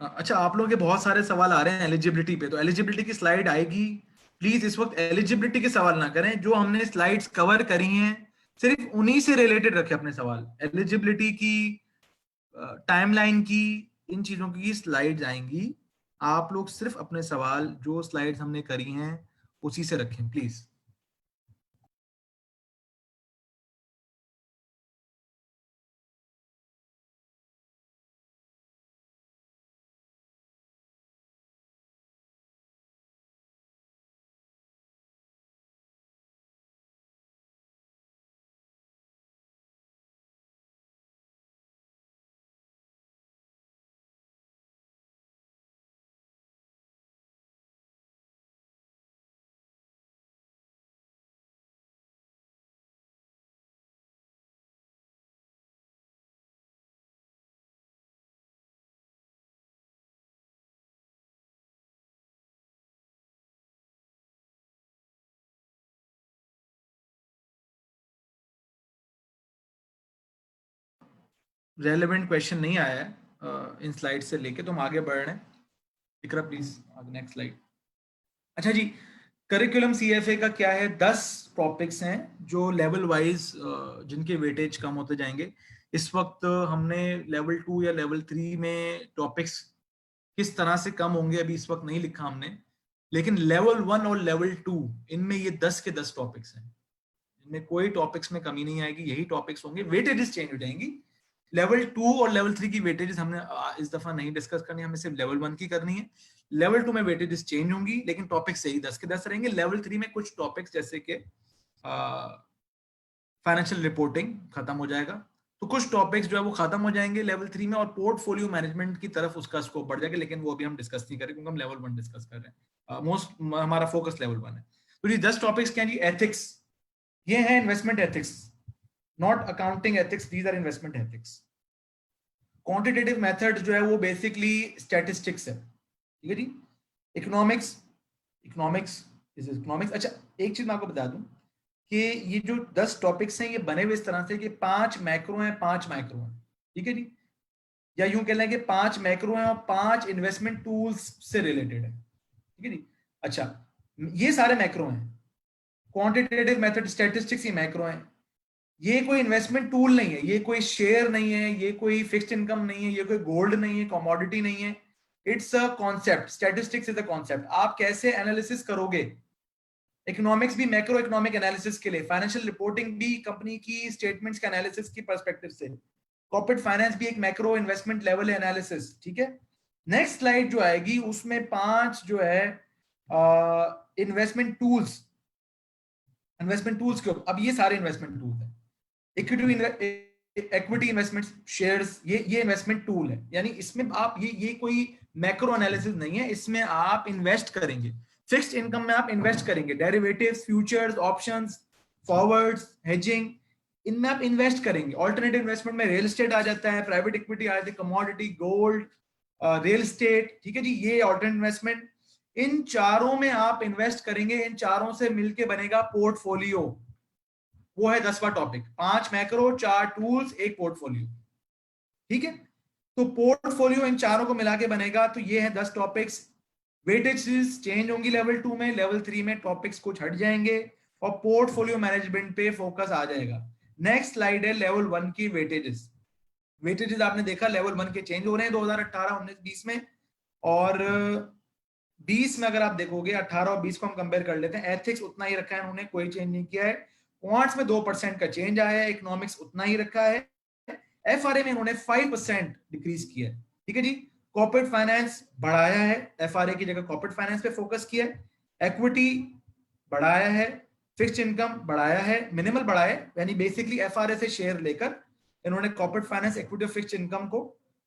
अच्छा, आप लोगों के बहुत सारे सवाल आ रहे हैं एलिजिबिलिटी पे, तो एलिजिबिलिटी की स्लाइड आएगी। प्लीज इस वक्त एलिजिबिलिटी के सवाल ना करें, जो हमने स्लाइड्स कवर करी हैं सिर्फ उन्हीं से रिलेटेड रखें अपने सवाल। एलिजिबिलिटी की, टाइमलाइन की, इन चीजों की स्लाइड्स आएंगी, आप लोग सिर्फ अपने सवाल जो स्लाइड्स हमने करी हैं उसी से रखें प्लीज। रेलेवेंट क्वेश्चन नहीं आया है इन स्लाइड से लेके, तो हम आगे बढ़ रहे हैं। इकरा प्लीज नेक्स्ट स्लाइड। अच्छा जी, करिकुलम सीएफए का क्या है, 10 टॉपिक्स हैं जो लेवल वाइज जिनके वेटेज कम होते जाएंगे। इस वक्त हमने लेवल 2 या लेवल 3 में टॉपिक्स किस तरह से कम होंगे अभी इस वक्त नहीं लिखा हमने, लेकिन लेवल 1 और लेवल 2 इनमें ये 10 के 10 टॉपिक्स हैं, इनमें कोई टॉपिक्स में कमी नहीं आएगी, यही टॉपिक्स होंगे, वेटेजेस चेंज हो जाएंगी। लेवल 2 और लेवल 3 की वेटेजेस हमने इस दफा नहीं डिस्कस करनी, हमें सिर्फ लेवल 1 की करनी है। लेवल 2 में वेटेजेस चेंज होंगी, लेकिन टॉपिक्स यही 10 के 10 रहेंगे। लेवल 3 में कुछ टॉपिक्स जैसे कि फाइनेंशियल रिपोर्टिंग खत्म हो जाएगा, तो कुछ टॉपिक्स जो है वो खत्म हो जाएंगे लेवल 3 में, और पोर्टफोलियो मैनेजमेंट की तरफ उसका स्कोप बढ़ जाएगा, लेकिन वो अभी हम डिस्कस नहीं करें क्योंकि हम लेवल 1 डिस्कस कर रहे हैं। मोस्ट हमारा फोकस लेवल 1 है। तो ये 10 टॉपिक्स क्या जी, एथिक्स, ये है investment ethics, not accounting ethics, these are investment ethics. Quantitative method जो है वो बेसिकली स्टैटिस्टिक्स है, ठीक है जी। Economics, economics is economics. अच्छा, एक चीज मैं आपको बता दूं कि ये जो 10 टॉपिक्स हैं ये बने हुए इस तरह से कि 5 मैक्रो हैं, 5 माइक्रो हैं, ठीक है जी, या यूं कह लें कि 5 मैक्रो हैं और 5 इन्वेस्टमेंट टूल्स से रिलेटेड है, ठीक है जी। अच्छा, ये सारे मैक्रो हैं, क्वांटिटेटिव मेथड स्टैटिस्टिक्स ही मैक्रो हैं। ये कोई इन्वेस्टमेंट टूल नहीं है, ये कोई शेयर नहीं है, ये कोई फिक्स्ड इनकम नहीं है, ये कोई गोल्ड नहीं है, कमोडिटी नहीं है, it's a concept. Statistics is a concept. आप कैसे एनालिसिस करोगे, इकोनॉमिक्स भी मैक्रो इकोनॉमिक एनालिसिस के लिए, फाइनेंशियल रिपोर्टिंग भी कंपनी की स्टेटमेंट्स के एनालिसिस की पर्सपेक्टिव से, कॉर्पोरेट फाइनेंस भी एक मैक्रो इन्वेस्टमेंट लेवल एनालिसिस, ठीक है। नेक्स्ट स्लाइड जो आएगी उसमें 5 जो है इन्वेस्टमेंट टूल्स, इन्वेस्टमेंट टूल्स के अब ये सारे इन्वेस्टमेंट टूल्स हैं। इक्विटी इन्वेस्टमेंट शेयर्स, ये इन्वेस्टमेंट टूल है, यानी इसमें आप ये कोई मैक्रो एनालिसिस नहीं है, इसमें आप इन्वेस्ट करेंगे, फिक्स्ड इनकम में आप इन्वेस्ट करेंगे, derivatives, futures, options, forwards, hedging, इनमें आप इन्वेस्ट करेंगे। ऑल्टरनेटिव इन्वेस्टमेंट में रियल एस्टेट आ जाता है, प्राइवेट इक्विटी आ जाती है, कमोडिटी, गोल्ड, रियल एस्टेट, ठीक है जी, ये ऑल्टरनेटिव इन्वेस्टमेंट। इन चारों में आप इन्वेस्ट करेंगे, इन चारों से मिलके बनेगा पोर्टफोलियो, वो है 10वां टॉपिक। 5 मैक्रो, 4 टूल्स, एक पोर्टफोलियो, ठीक है। तो पोर्टफोलियो इन चारों को मिला के बनेगा, तो ये है 10 टॉपिक्स। वेटेजेस चेंज होंगी लेवल 2 में, लेवल 3 में टॉपिक्स कुछ हट जाएंगे और पोर्टफोलियो मैनेजमेंट पे फोकस आ जाएगा। नेक्स्ट स्लाइड है लेवल 1 की वेटेजेस। वेटेजेस आपने देखा लेवल 1 के चेंज हो रहे हैं 2018, 19, 20 में, और 20 में अगर आप देखोगे 18 और 20 को हम कंपेयर कर लेते हैं, एथिक्स उतना ही रखा है उन्होंने, कोई चेंज नहीं किया है। क्वांट्स में 2% का चेंज आया है, इकोनॉमिक्स उतना ही रखा है, एफआरए में इन्होंने 5% डिक्रीज किया है, ठीक है जी। कॉर्पोरेट फाइनेंस बढ़ाया है, एफआरए की जगह कॉर्पोरेट फाइनेंस पे फोकस किया है, इक्विटी बढ़ाया है, फिक्स्ड इनकम बढ़ाया है, मिनिमल बढ़ाया है, यानी बेसिकली एफआरए से शेयर लेकर इन्होंने corporate finance, equity, fixed income को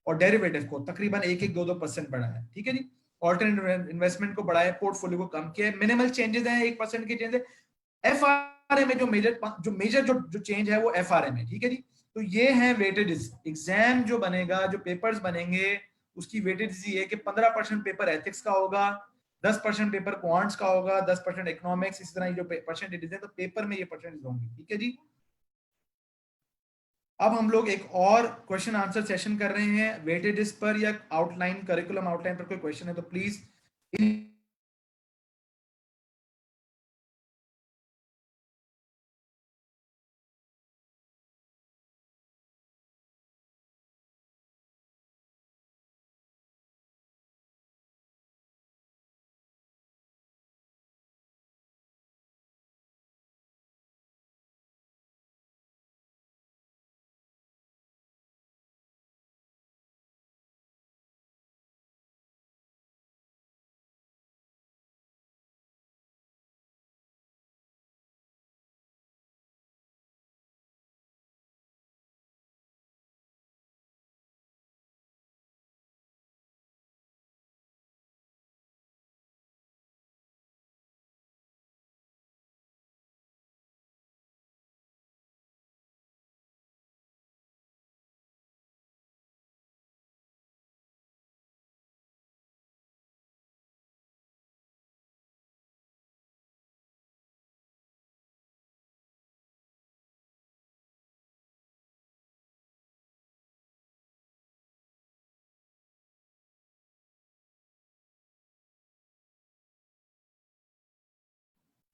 और डेरिवेटिव को तकरीबन 1-2% बढ़ाया है, ठीक है जी। ऑल्टरनेटिव इन्वेस्टमेंट को बढ़ाया, पोर्टफोलियो को कम किया है, मिनिमल चेंजेस हैं, 1% के चेंज है। एफआरए में जो मेजर जो चेंज है वो एफआरए में, ठीक है जी। तो ये है वेटेजेस। एग्जाम जो बनेगा, जो पेपर्स बनेंगे, उसकी वेटेज ये है कि 15% पेपर एथिक्स का होगा, 10% पेपर क्वांट्स का होगा, 10% इकोनॉमिक्स, इस तरह जो परसेंटेज है, तो पेपर में ये परसेंटेज होंगी, ठीक है जी। अब हम लोग एक और क्वेश्चन आंसर सेशन कर रहे हैं वेटेजेस पर, या आउटलाइन, करिकुलम आउटलाइन पर कोई क्वेश्चन है तो प्लीज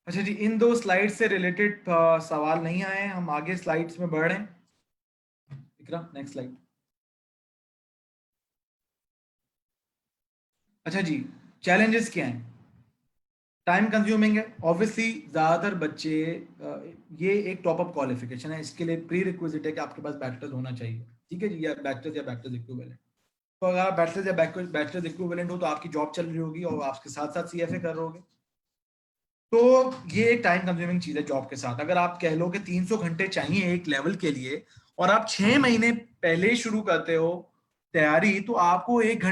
अच्छा जी, इन दो स्लाइड से रिलेटेड सवाल नहीं आए, हम आगे स्लाइड्स में बढ़ रहे हैं। इकरा नेक्स्ट स्लाइड। अच्छा जी, चैलेंजेस क्या हैं? टाइम कंज्यूमिंग है ऑब्वियसली, ज्यादातर बच्चे ये एक टॉप अप क्वालिफिकेशन है, इसके लिए प्री रिक्विजिट है कि आपके पास बैचलर्स होना चाहिए, ठीक है जी, या बैचलर्स या बैचलर्स इक्विवेलेंट। तो अगर आप बैचलर्स या बैचलर्स इक्विवेलेंट हो तो आपकी जॉब चल रही होगी और आपके साथ साथ सीएफए कर रहे होगे। तो ये एक टाइम कंज्यूमिंग चीज है जॉब के साथ। अगर आप कह लो कि 300 घंटे चाहिए एक लेवल के लिए और आप 6 महीने पहले शुरू करते हो तैयारी, तो आपको एक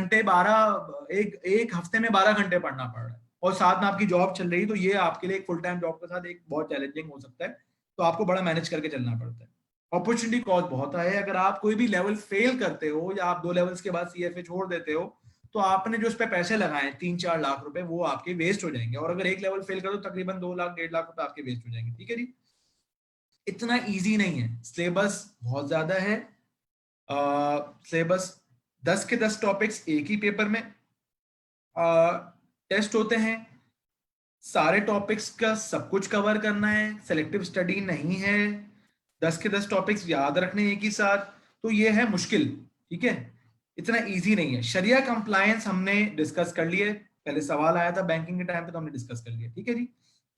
हफ्ते में 12 घंटे पढ़ना पड़ रहा है और साथ में आपकी जॉब चल रही है, तो ये आपके लिए एक फुल टाइम जॉब के साथ एक बहुत चैलेंजिंग हो सकता है। तो आपको बड़ा मैनेज करके चलना पड़ता है। अपॉर्चुनिटी कॉस्ट बहुत है, अगर आप कोई भी लेवल फेल करते हो या आप 2 लेवल्स के बाद सीएफए छोड़ देते हो, तो आपने जो उस पर पैसे लगाए 3-4 लाख रुपए वो आपके वेस्ट हो जाएंगे, और अगर एक लेवल फेल करो तो तकरीबन 2 लाख 1.5 लाख रुपए आपके वेस्ट हो जाएंगे, ठीक है जी। इतना इजी नहीं है, सिलेबस बहुत ज्यादा है। सिलेबस 10 के 10 टॉपिक्स एक ही पेपर में टेस्ट होते हैं, सारे टॉपिक्स का सब कुछ कवर करना है, सेलेक्टिव स्टडी नहीं है, 10 के 10 टॉपिक्स याद रखने एक ही साथ, तो ये है मुश्किल, ठीक है। इतना इजी नहीं है। शरिया कंप्लायंस हमने डिस्कस कर लिए, पहले सवाल आया था बैंकिंग के टाइम पे तो हमने डिस्कस कर लिया, ठीक है जी।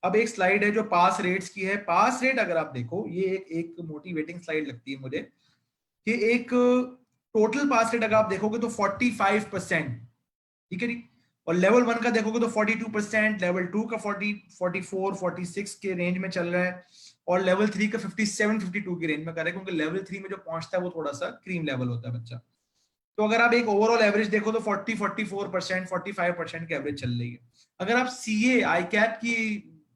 अब एक स्लाइड है जो पास रेट्स की है। पास रेट अगर आप देखो, ये एक मोटिवेटिंग स्लाइड लगती है मुझे कि एक टोटल पास रेट अगर आप देखोगे तो 45%, ठीक है जी। और लेवल 1 का देखोगे तो 42%, लेवल 2 का 44 के रेंज में चल रहा है, और लेवल 3 का 57-52 की रेंज में कर रहा है, क्योंकि लेवल 3 में जो पहुंचता है वो थोड़ा सा क्रीम लेवल होता है बच्चा। तो अगर आप एक ओवरऑल एवरेज देखो तो 44%, 45% की एवरेज चल रही है। अगर आप सीए आई कैप की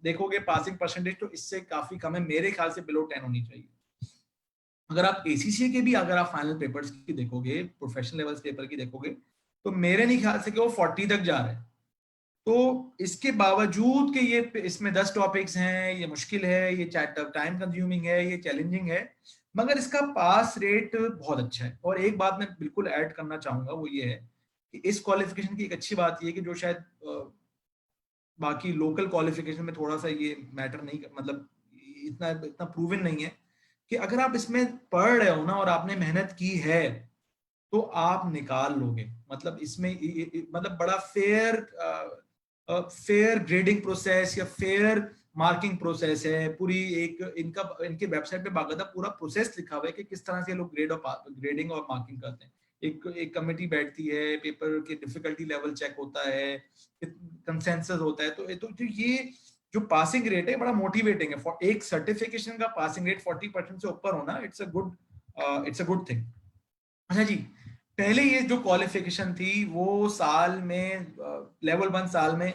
देखोगे पासिंग परसेंटेज, तो इससे काफी कम है, मेरे ख्याल से बिलो 10 होनी चाहिए। अगर आप एसीसीए के भी अगर आप फाइनल पेपर्स की देखोगे, प्रोफेशनल लेवल्स पेपर की देखोगे, तो मेरे नहीं ख्याल से कि वो 40 तक जा रहे हैं। तो इसके बावजूद कि ये इसमें 10 टॉपिक्स हैं, ये मुश्किल है, ये टाइम कंज्यूमिंग है, ये चैलेंजिंग है, मगर इसका पास रेट बहुत अच्छा है। और एक बात मैं बिल्कुल ऐड करना चाहूंगा, वो ये है कि इस क्वालिफिकेशन की एक अच्छी बात ये है कि जो शायद बाकी लोकल क्वालिफिकेशन में थोड़ा सा ये मैटर नहीं, मतलब इतना इतना प्रूवन नहीं है, कि अगर आप इसमें पढ़ रहे हो ना और आपने मेहनत की है तो आप निकाल लोगे। मतलब इसमें मतलब बड़ा फेयर ग्रेडिंग प्रोसेस या फेयर मार्किंग प्रोसेस है पूरी। एक इनके वेबसाइट पे बाकायदा पूरा प्रोसेस लिखा हुआ है कि किस तरह से लोग ग्रेडिंग और मार्किंग करते हैं। एक कमेटी बैठती है, पेपर के डिफिकल्टी लेवल चेक होता है, कंसेंसस होता है। तो ये जो पासिंग रेट है बड़ा मोटिवेटिंग है। एक सर्टिफिकेशन का पासिंग रेट 40% से ऊपर होना, इट्स अ गुड थिंग। अच्छा जी, पहले ये जो क्वालिफिकेशन थी वो साल में लेवल 1 साल में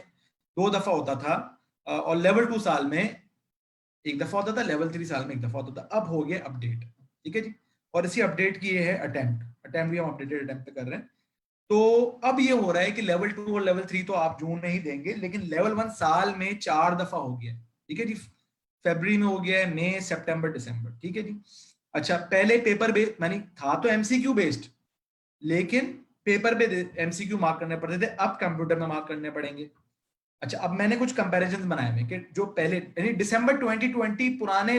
2 दफा होता था, और लेवल 2 साल में एक दफा होता था, लेवल 3 साल में एक दफा होता था। अब हो गया अपडेट, ठीक है जी। और इसी अपडेट की ये है अटेम्प्ट अटेम्प्ट भी हम अपडेटेड अटेम्प्ट पे कर रहे हैं। तो अब ये हो रहा है कि लेवल 2 और लेवल 3 तो आप जून में ही देंगे, लेकिन लेवल 1 साल में 4 दफा हो गया, ठीक है जी। फरवरी में हो गया है, मई सितंबर दिसंबर, ठीक है जी। अच्छा, पहले पेपर बेस्ड मानी था तो एमसीक्यू बेस्ड, लेकिन पेपर पे एमसीक्यू मार्क करने पड़ते थे, अब कंप्यूटर में मार्क करने पड़ेंगे। अच्छा, अब मैंने कुछ कंपैरिजन बनाए हुए कि जो पहले यानी दिसंबर 2020 पुराने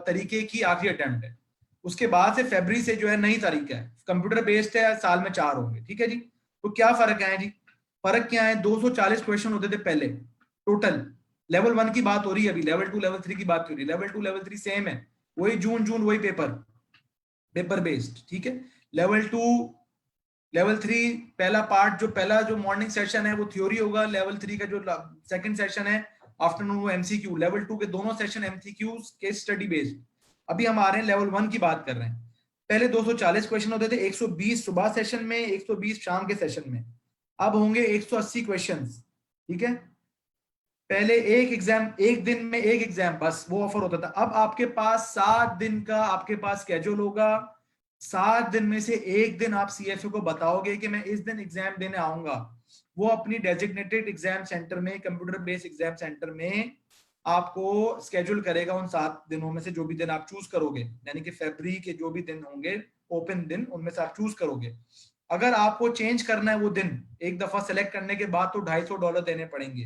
तरीके की आखिरी अटेम्प्ट है, उसके बाद से फरवरी से जो है नई तरीका है, कंप्यूटर बेस्ड है, साल में 4 होंगे, ठीक है जी। तो क्या फर्क है जी? फर्क क्या है, 240 क्वेश्चन होते थे पहले टोटल। लेवल 1 की बात हो रही है अभी, लेवल 2 लेवल 3 की बात हो रही है। लेवल 2 लेवल 3 सेम है, वही जून जून वही पेपर बेस्ड, ठीक है। लेवल 2 लेवल 3 पहला जो मॉर्निंग सेशन है वो थ्योरी होगा, लेवल 3 का जो सेकंड सेशन है आफ्टरनून वो एमसीक्यू। लेवल 2 के दोनों session MCQ case study based. अभी हम आ रहे हैं लेवल 1 की बात कर रहे हैं। पहले 240 क्वेश्चन होते थे, 120 सुबह सेशन में, 120 शाम के सेशन में। अब होंगे 180 क्वेश्चंस, ठीक है। पहले एक एग्जाम, एक दिन में एक एग्जाम बस, वो ऑफर होता था। अब आपके पास 7 दिन का आपके पास स्केड्यूल होगा। 7 दिन में से एक दिन आप सीएफए को बताओगे कि मैं इस दिन एग्जाम देने आऊंगा, वो अपनी डेजिग्नेटेड एग्जाम सेंटर में, कंप्यूटर बेस्ड एग्जाम सेंटर में आपको स्केड्यूल करेगा। उन 7 दिनों में से जो भी दिन आप चूज करोगे, यानी कि फरवरी के जो भी दिन होंगे ओपन दिन, उनमें से आप चूज करोगे। अगर आपको चेंज करना है वो दिन एक दफा सेलेक्ट करने के बाद, तो $250 देने पड़ेंगे।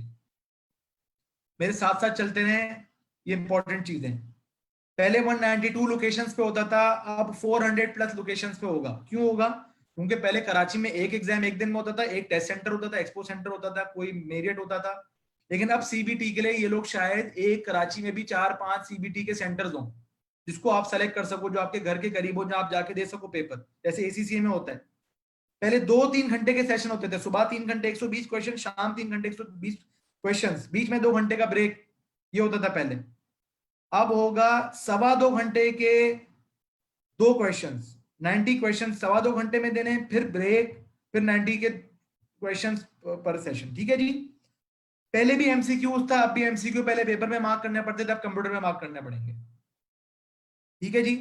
मेरे साथ साथ चलते रहें, ये इंपॉर्टेंट चीजें। पहले 192 लोकेशंस पे होता था, अब 400 प्लस लोकेशंस पे होगा। क्यों होगा? क्योंकि पहले कराची में एक एग्जाम एक दिन में होता था, एक टेस्ट सेंटर होता था, एक्सपो सेंटर होता था, कोई मेरिट होता था। लेकिन अब सीबीटी के लिए ये लोग शायद एक कराची में भी 4-5 सीबीटी के सेंटर्स हों, जिसको आप सेलेक्ट कर सको, जो आपके घर के करीब हो, जहां आप जाके दे सको पेपर, जैसे एसीसीए में होता है। पहले 2-3 घंटे के सेशन होते थे, सुबह 3 घंटे 120 क्वेश्चन, शाम 3 घंटे 120 क्वेश्चन, बीच में 2 घंटे का ब्रेक, ये होता था पहले। अब होगा 2.25 घंटे के 2 क्वेश्चंस, 90 क्वेश्चन 2.25 घंटे में देने, फिर ब्रेक, फिर 90 के क्वेश्चंस पर सेशन। ठीक है जी। पहले भी एमसीक्यूज था, अब भी एमसीक्यू, पहले पेपर में मार्क करने पड़ते थे, अब कंप्यूटर में मार्क करने पड़ेंगे। ठीक है जी।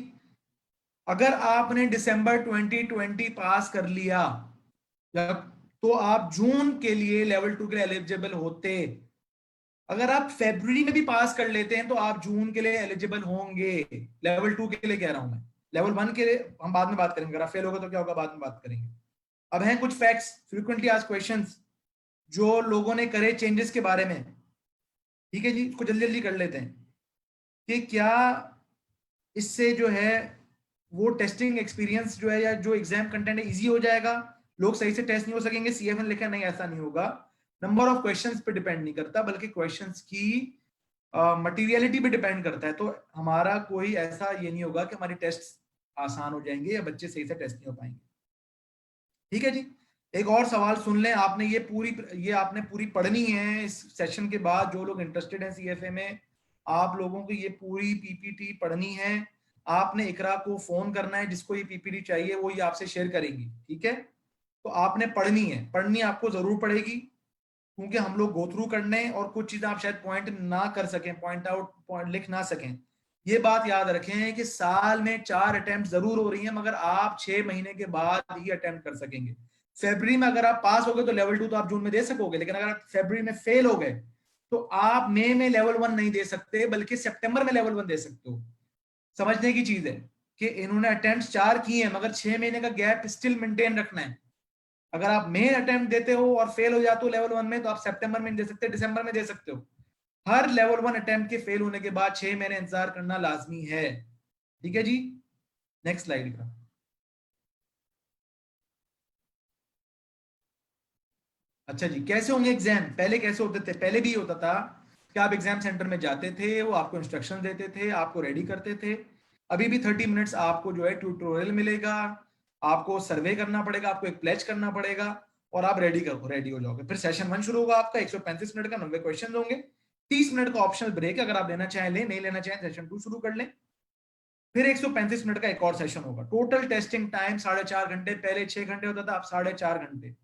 अगर आपने दिसंबर 2020 पास कर लिया तो आप जून के लिए लेवल 2 के लिए एलिजिबल होते। अगर आप फरवरी में भी पास कर लेते हैं तो आप जून के लिए एलिजिबल होंगे। लेवल 2 के लिए कह रहा हूं मैं, लेवल 1 के लिए हम बाद में बात करेंगे, अगर फेल होगा तो क्या होगा बाद में बात करेंगे। अब हैं कुछ फैक्ट्स, फ्रीक्वेंटली आस्क्ड क्वेश्चंस जो लोगों ने करे चेंजेस के बारे में। ठीक है जी, इसको जल्दी जल्दी कर लेते हैं कि क्या इससे जो है वो टेस्टिंग एक्सपीरियंस जो है या जो एग्जाम कंटेंट है इजी हो जाएगा, लोग सही से टेस्ट नहीं हो सकेंगे, सीएफएन लिखा नहीं, ऐसा नहीं होगा। नंबर ऑफ क्वेश्चंस पे डिपेंड नहीं करता, बल्कि क्वेश्चंस की मटेरियलिटी पे डिपेंड करता है। तो हमारा कोई ऐसा ये नहीं होगा कि हमारी टेस्ट आसान हो जाएंगे या बच्चे सही से टेस्ट नहीं हो पाएंगे। ठीक है जी। एक और सवाल सुन लें, आपने ये आपने पूरी पढ़नी है इस सेशन के बाद। जो लोग इंटरेस्टेड हैं सीएफए में, आप लोगों को ये पूरी पीपीटी पढ़नी है। आपने इकरा को फोन करना है, जिसको ये पीपीटी चाहिए वो ये आपसे शेयर करेगी। ठीक है, तो आपने पढ़नी है, पढ़नी आपको जरूर पड़ेगी, क्योंकि हम लोग गो थ्रू करने और कुछ चीजें आप शायद पॉइंट ना कर सकें, पॉइंट आउट पॉइंट लिख ना सकें। ये बात याद रखें कि साल में 4 अटेम्प्ट जरूर हो रही हैं, मगर आप 6 महीने के बाद ही अटेम्प्ट कर सकेंगे। फरवरी में अगर आप पास हो गए तो लेवल 2 तो आप जून में दे सकोगे, लेकिन अगर आप फरवरी में फेल हो गए तो आप मई में लेवल 1 नहीं दे सकते, बल्कि सितंबर में लेवल 1 दे सकते हो। समझने की चीज है कि इन्होंने अटेम्प्ट 4 किए हैं, मगर 6 महीने का गैप स्टिल मेंटेन रखना है। अगर आप मेन अटेम्प्ट देते हो और फेल हो जाते हो लेवल 1 में, तो आप सितंबर में दे सकते, दिसंबर में दे सकते हो। हर लेवल 1 अटेम्प्ट के फेल होने के बाद 6 महीने इंतजार करना लाजमी है। ठीक है जी, नेक्स्ट स्लाइड का। अच्छा जी, कैसे होंगे एग्जाम? पहले कैसे होते थे? पहले भी होता था कि आप एग्जाम सेंटर में जाते थे, वो आपको इंस्ट्रक्शन देते थे, आपको रेडी करते थे। अभी भी 30 मिनट्स आपको जो है ट्यूटोरियल मिलेगा, आपको सर्वे करना पड़ेगा, आपको एक प्लेज करना पड़ेगा, और आप रेडी हो जाओगे। फिर सेशन 1 शुरू होगा आपका, 135 मिनट का, 90 क्वेश्चन होंगे, 30 मिनट का ऑप्शनल ब्रेक, अगर आप लेना चाहें लें, नहीं लेना चाहें सेशन 2 शुरू कर लें। फिर 135 मिनट का एक और सेशन होगा। टोटल टेस्टिंग टाइम 4.5 घंटे, पहले 6 घंटे होता था, अब 4.5 घंटे।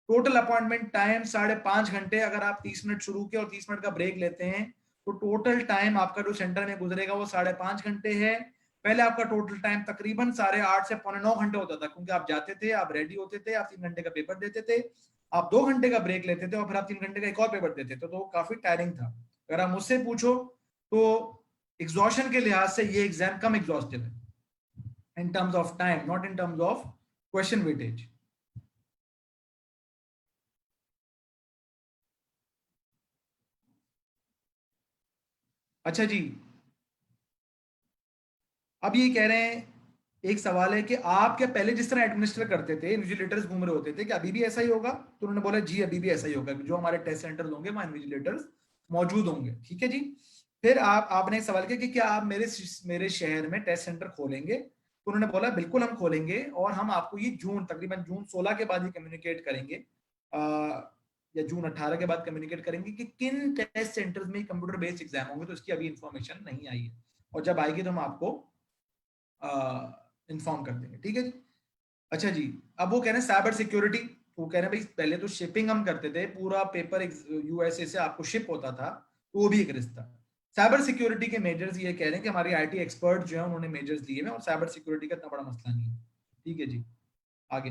टोटल अपॉइंटमेंट टाइम 5.5 घंटे। अगर आप 30 मिनट शुरू के और 30 मिनट का ब्रेक लेते हैं तो टोटल टाइम आपका जो सेंटर में गुजरेगा वो 5.5 घंटे है। पहले आपका टोटल टाइम तकरीबन 8:30 से 8:45 घंटे होता था, क्योंकि आप जाते थे, आप रेडी होते थे, आप 3 घंटे का पेपर देते थे, आप 2 घंटे का ब्रेक लेते थे और फिर आप 3 घंटे का एक और पेपर देते थे, तो काफी टायरिंग था। अगर आप मुझसे पूछो तो एग्जॉशन के लिहाज से ये एग्जाम कम एग्जॉस्टिव है, in terms of time, not in terms of question weightage. अच्छा जी, अब ये कह रहे हैं, एक सवाल है कि आप क्या पहले जिस तरह एडमिनिस्टर करते थे, इन्विजिलेटर्स घूम रहे होते थे, कि अभी भी ऐसा ही होगा? तो उन्होंने बोला जी अभी भी ऐसा ही होगा, जो हमारे टेस्ट सेंटर्स होंगे वहां इन्विजिलेटर्स मौजूद होंगे। ठीक है जी। फिर आपने एक सवाल किया कि क्या आप मेरे शहर में टेस्ट सेंटर खोलेंगे? तो उन्होंने बोला बिल्कुल हम खोलेंगे, और हम आपको ये तकरीबन जून 16 के बाद ही कम्युनिकेट करेंगे, या जून 18 के बाद कम्युनिकेट करेंगे कि किन टेस्ट सेंटर्स में कंप्यूटर बेस्ड एग्जाम होंगे। तो इसकी अभी इंफॉर्मेशन नहीं आई है, और जब आएगी तो हम आपको इन्फॉर्म कर देंगे। ठीक है जी। अच्छा जी, अब वो कह रहे हैं साइबर सिक्योरिटी। वो कह रहे हैं भाई पहले तो शिपिंग हम करते थे, पूरा पेपर यूएसए से आपको शिप होता था, तो वो भी एक रिस्क था। साइबर सिक्योरिटी के मेजर्स ये कह रहे हैं कि हमारे आईटी एक्सपर्ट जो है उन्होंने मेजर्स लिए हैं, और साइबर सिक्योरिटी का इतना बड़ा मसला नहीं है। ठीक है जी, आगे।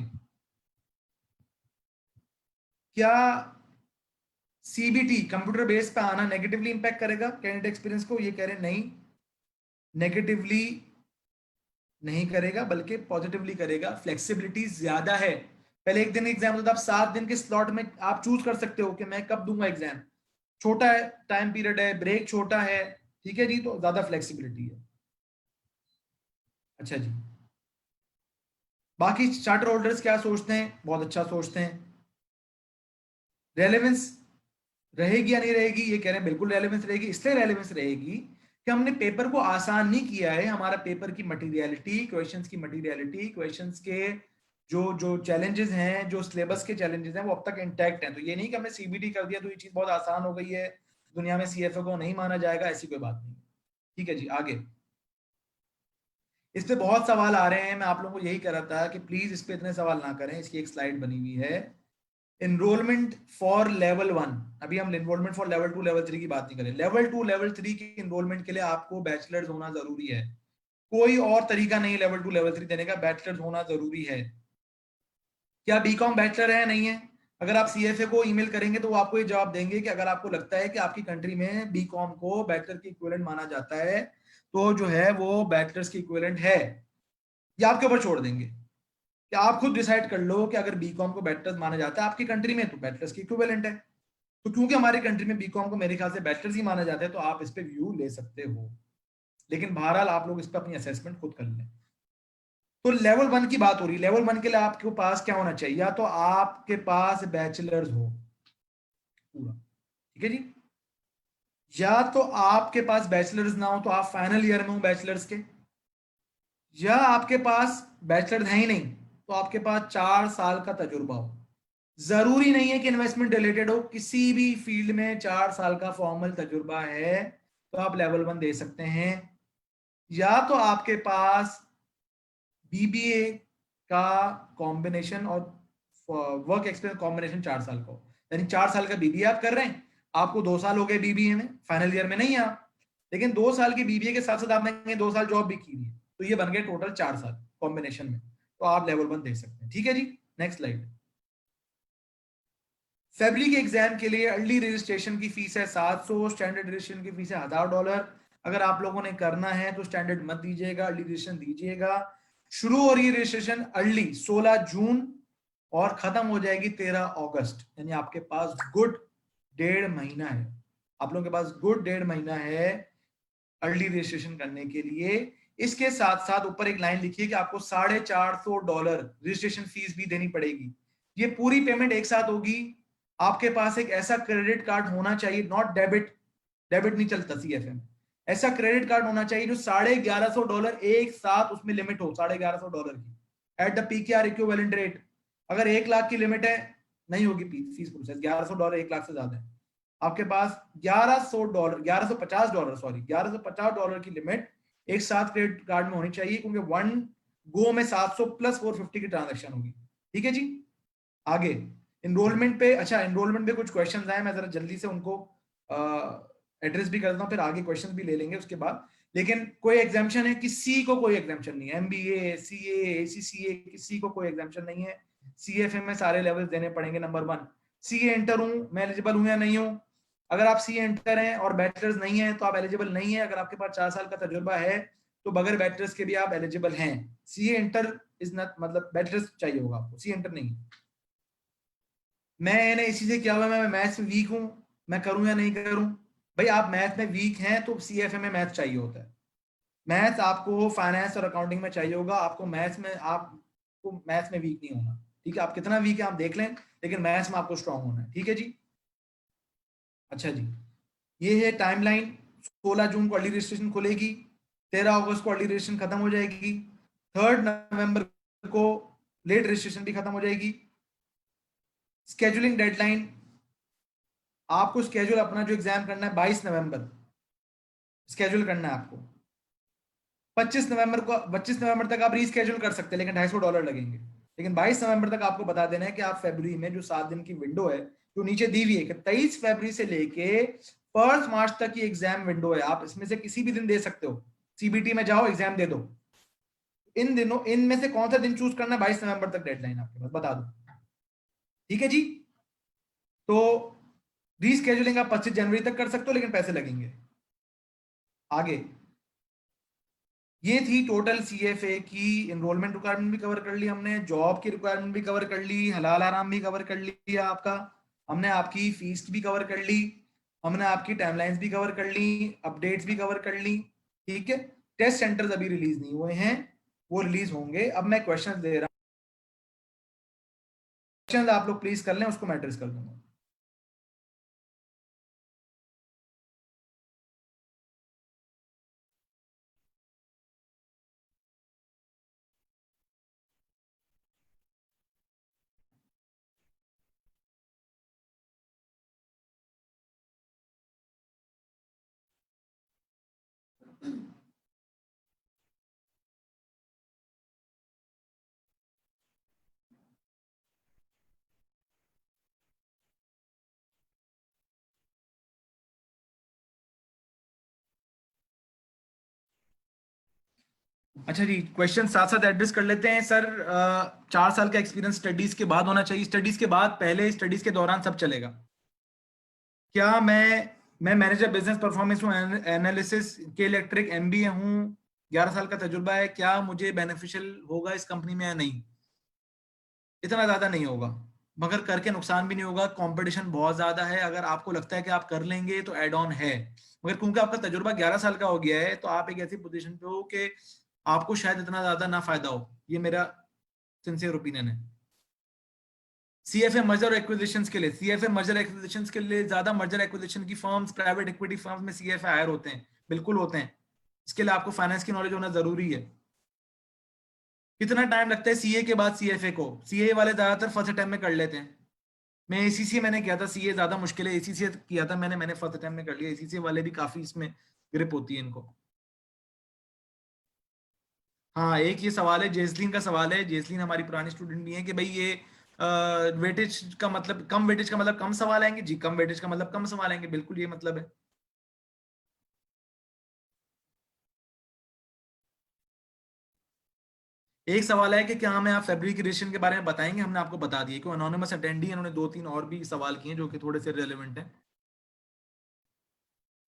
क्या सीबीटी कंप्यूटर बेस पे आना नेगेटिवली इंपैक्ट करेगा कैंडिडेट एक्सपीरियंस को? ये कह रहे हैं नहीं, नेगेटिवली नहीं करेगा, बल्कि पॉजिटिवली करेगा। फ्लेक्सिबिलिटी ज्यादा है। पहले एक दिन एग्जाम होता था, आप 7 दिन के स्लॉट में आप चूज कर सकते हो कि मैं कब दूंगा एग्जाम। छोटा है टाइम पीरियड है, ब्रेक छोटा है, ठीक है जी, तो ज्यादा फ्लेक्सिबिलिटी है। अच्छा जी, बाकी चार्टर होल्डर्स क्या सोचते हैं? बहुत अच्छा सोचते हैं। रेलेवेंस रहेगी या नहीं रहेगी? ये कह रहे हैं बिल्कुल रेलेवेंस रहेगी। इसलिए रेलेवेंस रहेगी कि हमने पेपर को आसान नहीं किया है। हमारा पेपर की मटेरियलिटी, क्वेश्चंस की मटेरियलिटी, क्वेश्चंस के जो जो चैलेंजेस हैं, जो सिलेबस के चैलेंजेस हैं, वो अब तक इंटैक्ट हैं। तो ये नहीं कि हमने सीबीटी कर दिया तो ये चीज बहुत आसान हो गई है, दुनिया में सीएफए को नहीं माना जाएगा, ऐसी कोई बात नहीं। ठीक है जी, आगे। इस पे बहुत सवाल आ रहे हैं, मैं आप लोगों को यही कह रहा था कि प्लीज इस पे इतने सवाल ना करें। इसकी एक स्लाइड बनी हुई है, एनरोलमेंट फॉर लेवल 1। अभी हम एनरोलमेंट फॉर लेवल 2 लेवल 3 की बात नहीं करें। लेवल 2 लेवल 3 की एनरोलमेंट के लिए आपको बैचलर्स होना जरूरी है। कोई और तरीका नहीं लेवल 2 लेवल 3 देने का, बैचलर्स होना जरूरी है। क्या बीकॉम बैचलर है? नहीं है। अगर आप सीएफए को ईमेल करेंगे तो वो आपको ये जवाब देंगे कि अगर आपको लगता है कि आपकी कंट्री में बीकॉम को बैचलर की इक्विवेलेंट माना जाता है तो जो है वो बैचलर्स की इक्विवेलेंट है। ये आपके ऊपर छोड़ देंगे कि आप खुद डिसाइड कर लो कि अगर बीकॉम को बैचलर्स माना जाता है आपकी कंट्री में तो बैचलर्स की इक्विवेलेंट है। तो क्योंकि हमारी कंट्री में बीकॉम को मेरे ख्याल से बैचलर्स ही माना जाता है तो आप इस पे व्यू ले सकते हो। लेकिन बहरहाल आप लोग इस पे अपनी असेसमेंट खुद कर लें। तो लेवल 1 की बात हो रही है। लेवल 1 के लिए आपके पास क्या होना चाहिए? या तो आपके पास बैचलर्स हो पूरा, ठीक है जी, या तो आपके पास बैचलर्स ना हो तो आप फाइनल ईयर में हो बैचलर्स के, या आपके पास बैचलर्स है ही नहीं तो आपके पास 4 साल का तजुर्बा हो। जरूरी नहीं है कि इन्वेस्टमेंट रिलेटेड हो, किसी भी फील्ड में 4 साल का फॉर्मल तजुर्बा है तो आप लेवल 1 दे सकते हैं। या तो आपके पास बीबीए का कॉम्बिनेशन और वर्क एक्सपीरियंस कॉम्बिनेशन 4 साल का हो, यानी 4 साल का बीबीए आप कर रहे हैं, आपको 2 साल हो गए बीबीए में, फाइनल ईयर में नहीं है आप, लेकिन 2 साल की बीबीए के साथ साथ आपने 2 साल जॉब भी की है, तो ये बन गए टोटल 4 साल कॉम्बिनेशन में, तो आप लेवल 1 दे सकते हैं। ठीक है जी, नेक्स्ट स्लाइड। फेब्रुअरी के एग्जाम के लिए अर्ली रजिस्ट्रेशन की फीस है 700, स्टैंडर्ड रजिस्ट्रेशन की फीस है $1000। अगर आप लोगों ने करना है तो स्टैंडर्ड मत दीजिएगा, अर्ली रजिस्ट्रेशन दीजिएगा। शुरू हो रही है रजिस्ट्रेशन अर्ली 16 जून और खत्म हो जाएगी 13 अगस्त, यानी आपके पास गुड 1.5 महीना है। आप लोगों के पास गुड 1.5 महीना है अर्ली रजिस्ट्रेशन करने के लिए। इसके साथ साथ ऊपर एक लाइन लिखिए कि आपको $450 रजिस्ट्रेशन फीस भी देनी पड़ेगी। ये पूरी पेमेंट एक साथ होगी। आपके पास एक ऐसा क्रेडिट कार्ड होना चाहिए, नॉट डेबिट, डेबिट नहीं चलता सीएफए में, ऐसा क्रेडिट कार्ड होना चाहिए जो $1150 एक साथ उसमें लिमिट हो, $1150 की at the PKR equivalent rate. अगर 1 लाख की लिमिट है नहीं होगी फीस प्रोसेस, $1100 1 लाख से ज्यादा है। आपके पास $1100, $1150, सॉरी $1150 की लिमिट एक साथ क्रेडिट कार्ड में होनी चाहिए, क्योंकि वन गो में 700 प्लस 450 की ट्रांजेक्शन होगी। ठीक है जी, आगे एनरोलमेंट पे। अच्छा, एनरोलमेंट पे कुछ क्वेश्चंस आए, मैं जरा जल्दी से उनको एड्रेस भी करता हूँ, फिर आगे क्वेश्चंस भी ले लेंगे उसके बाद। लेकिन कोई एग्जाम्पशन है? किसी को कोई एग्जाम्पशन नहीं है। एमबीए, सीए, एसीसीए, किसी को कोई एग्जाम्पशन नहीं है। सीएफए में सारे लेवल्स देने पड़ेंगे। नंबर 1, सीए इंटर हूं, मैं एलिजिबल हूं या नहीं हूं? अगर आप सीए इंटर हैं और बैचलर्स नहीं है तो आप एलिजिबल नहीं है। अगर आपके पास 4 साल का तजुर्बा है तो बगैर बैचलर्स के भी आप एलिजिबल हैं। सीए इंटर इज नॉट, मतलब बैचलर्स चाहिए होगा आपको, सीए इंटर नहीं। मैंने इसी से क्या हुआ, मैं मैथ्स में वीक हूं, मैं करूं या नहीं करूं? भाई आप मैथ में वीक हैं तो सीएफए में मैथ चाहिए होता है। मैथ्स आपको फाइनेंस और अकाउंटिंग में चाहिए होगा, आपको मैथ्स में, आपको मैथ्स में वीक नहीं होना। ठीक है, आप कितना वीक है आप देख लें, लेकिन मैथ्स में आपको स्ट्रांग होना है। ठीक है जी, अच्छा जी, ये है टाइमलाइन। 16 जून को अर्ली रजिस्ट्रेशन खुलेगी, 13 अगस्त को अर्ली रजिस्ट्रेशन खत्म हो जाएगी, 3 नवंबर को लेट रजिस्ट्रेशन भी खत्म हो जाएगी। स्केजुलिंग डेडलाइन, आपको स्केड्यूल अपना जो एग्जाम करना है 22 नवंबर स्केड्यूल करना है आपको। 25 नवंबर तक आप रीस्केड्यूल कर सकते हैं, लेकिन $250 लगेंगे। लेकिन 22 नवंबर तक आपको बता देना है कि आप फरवरी में जो 7 दिन की विंडो है, जो नीचे दी हुई है कि 23 फरवरी से लेके 1 मार्च तक की एग्जाम विंडो है, आप इसमें से किसी भी दिन दे सकते हो। सीबीटी में जाओ, एग्जाम दे दो। इन दिनों इनमें से कौन सा दिन चूज करना है? 22 नवंबर तक डेडलाइन आपके पास, बता दो। ठीक है जी, तो रीस्केड्यूलिंग आप 25 जनवरी तक कर सकते हो, लेकिन पैसे लगेंगे। आगे, ये थी टोटल सीएफए की एनरोलमेंट रिक्वायरमेंट भी कवर कर ली हमने, जॉब की रिक्वायरमेंट भी कवर कर ली, हलाल आराम भी कवर कर लिया आपका हमने, आपकी फीस भी कवर कर ली। हमने आपकी टाइमलाइंस भी कवर कर ली, अपडेट्स भी कवर कर ली, ठीक है। टेस्ट सेंटर्स अभी रिलीज नहीं हुए हैं, वो रिलीज होंगे। अब मैं क्वेश्चन दे रहा हूँ, क्वेश्चन आप लोग प्लीज कर लें, उसको मैं एड्रेस कर दूंगा। अच्छा जी, क्वेश्चन साथ साथ एड्रेस कर लेते हैं सर। 4 साल का एक्सपीरियंस स्टडीज के बाद होना चाहिए, स्टडीज के बाद, पहले स्टडीज के दौरान सब चलेगा? क्या मैं मैनेजर बिजनेस परफॉर्मेंस हूँ, एनालिसिस के इलेक्ट्रिक एमबीए हूँ, 11 साल का तजुर्बा है, क्या मुझे बेनिफिशियल होगा इस कंपनी में या नहीं? इतना ज्यादा नहीं होगा, मगर करके नुकसान भी नहीं होगा। कंपटीशन बहुत ज्यादा है, अगर आपको लगता है कि आप कर लेंगे तो एड ऑन है, मगर क्योंकि आपका तजुर्बा 11 साल का हो गया है तो आप एक ऐसी पोजीशन पे हो कि आपको शायद इतना ज्यादा ना फायदा हो। ये मेरा सिंसियर ओपिनियन है। सीएफए मर्जर एक्विजिशंस के लिए, सीएफए मर्जर एक्विजिशंस के लिए ज्यादा मर्जर एक्विजिशन की फर्म्स, प्राइवेट इक्विटी फर्म्स में सीएफए हायर होते हैं, बिल्कुल होते हैं। इसके लिए आपको फाइनेंस की नॉलेज होना जरूरी है। कितना टाइम लगता है सीए के बाद सीएफए को? सीए वाले ज्यादातर फर्स्ट अटेम्प्ट में कर लेते हैं। मैं एसीसीए मैंने किया था, सीए ज्यादा मुश्किल है, एसीसीए किया था मैंने फर्स्ट अटेम्प्ट में कर लिया। एसीसीए वाले भी काफी इसमें ग्रिप होती है इनको। हाँ, एक ये सवाल है, जेसलिन का सवाल है, जेसलिन हमारी पुरानी स्टूडेंट भी है, कि भाई ये वेटेज का मतलब कम, वेटेज का मतलब कम सवाल आएंगे जी, कम वेटेज का मतलब कम सवाल आएंगे, बिल्कुल ये मतलब है। एक सवाल है कि क्या हमें आप फैब्रिकेशन के बारे में बताएंगे, हमने आपको बता दिया कि अनोनिमस अटेंडी है, उन्होंने 2-3 और भी सवाल किए जो कि थोड़े से रेलेवेंट हैं।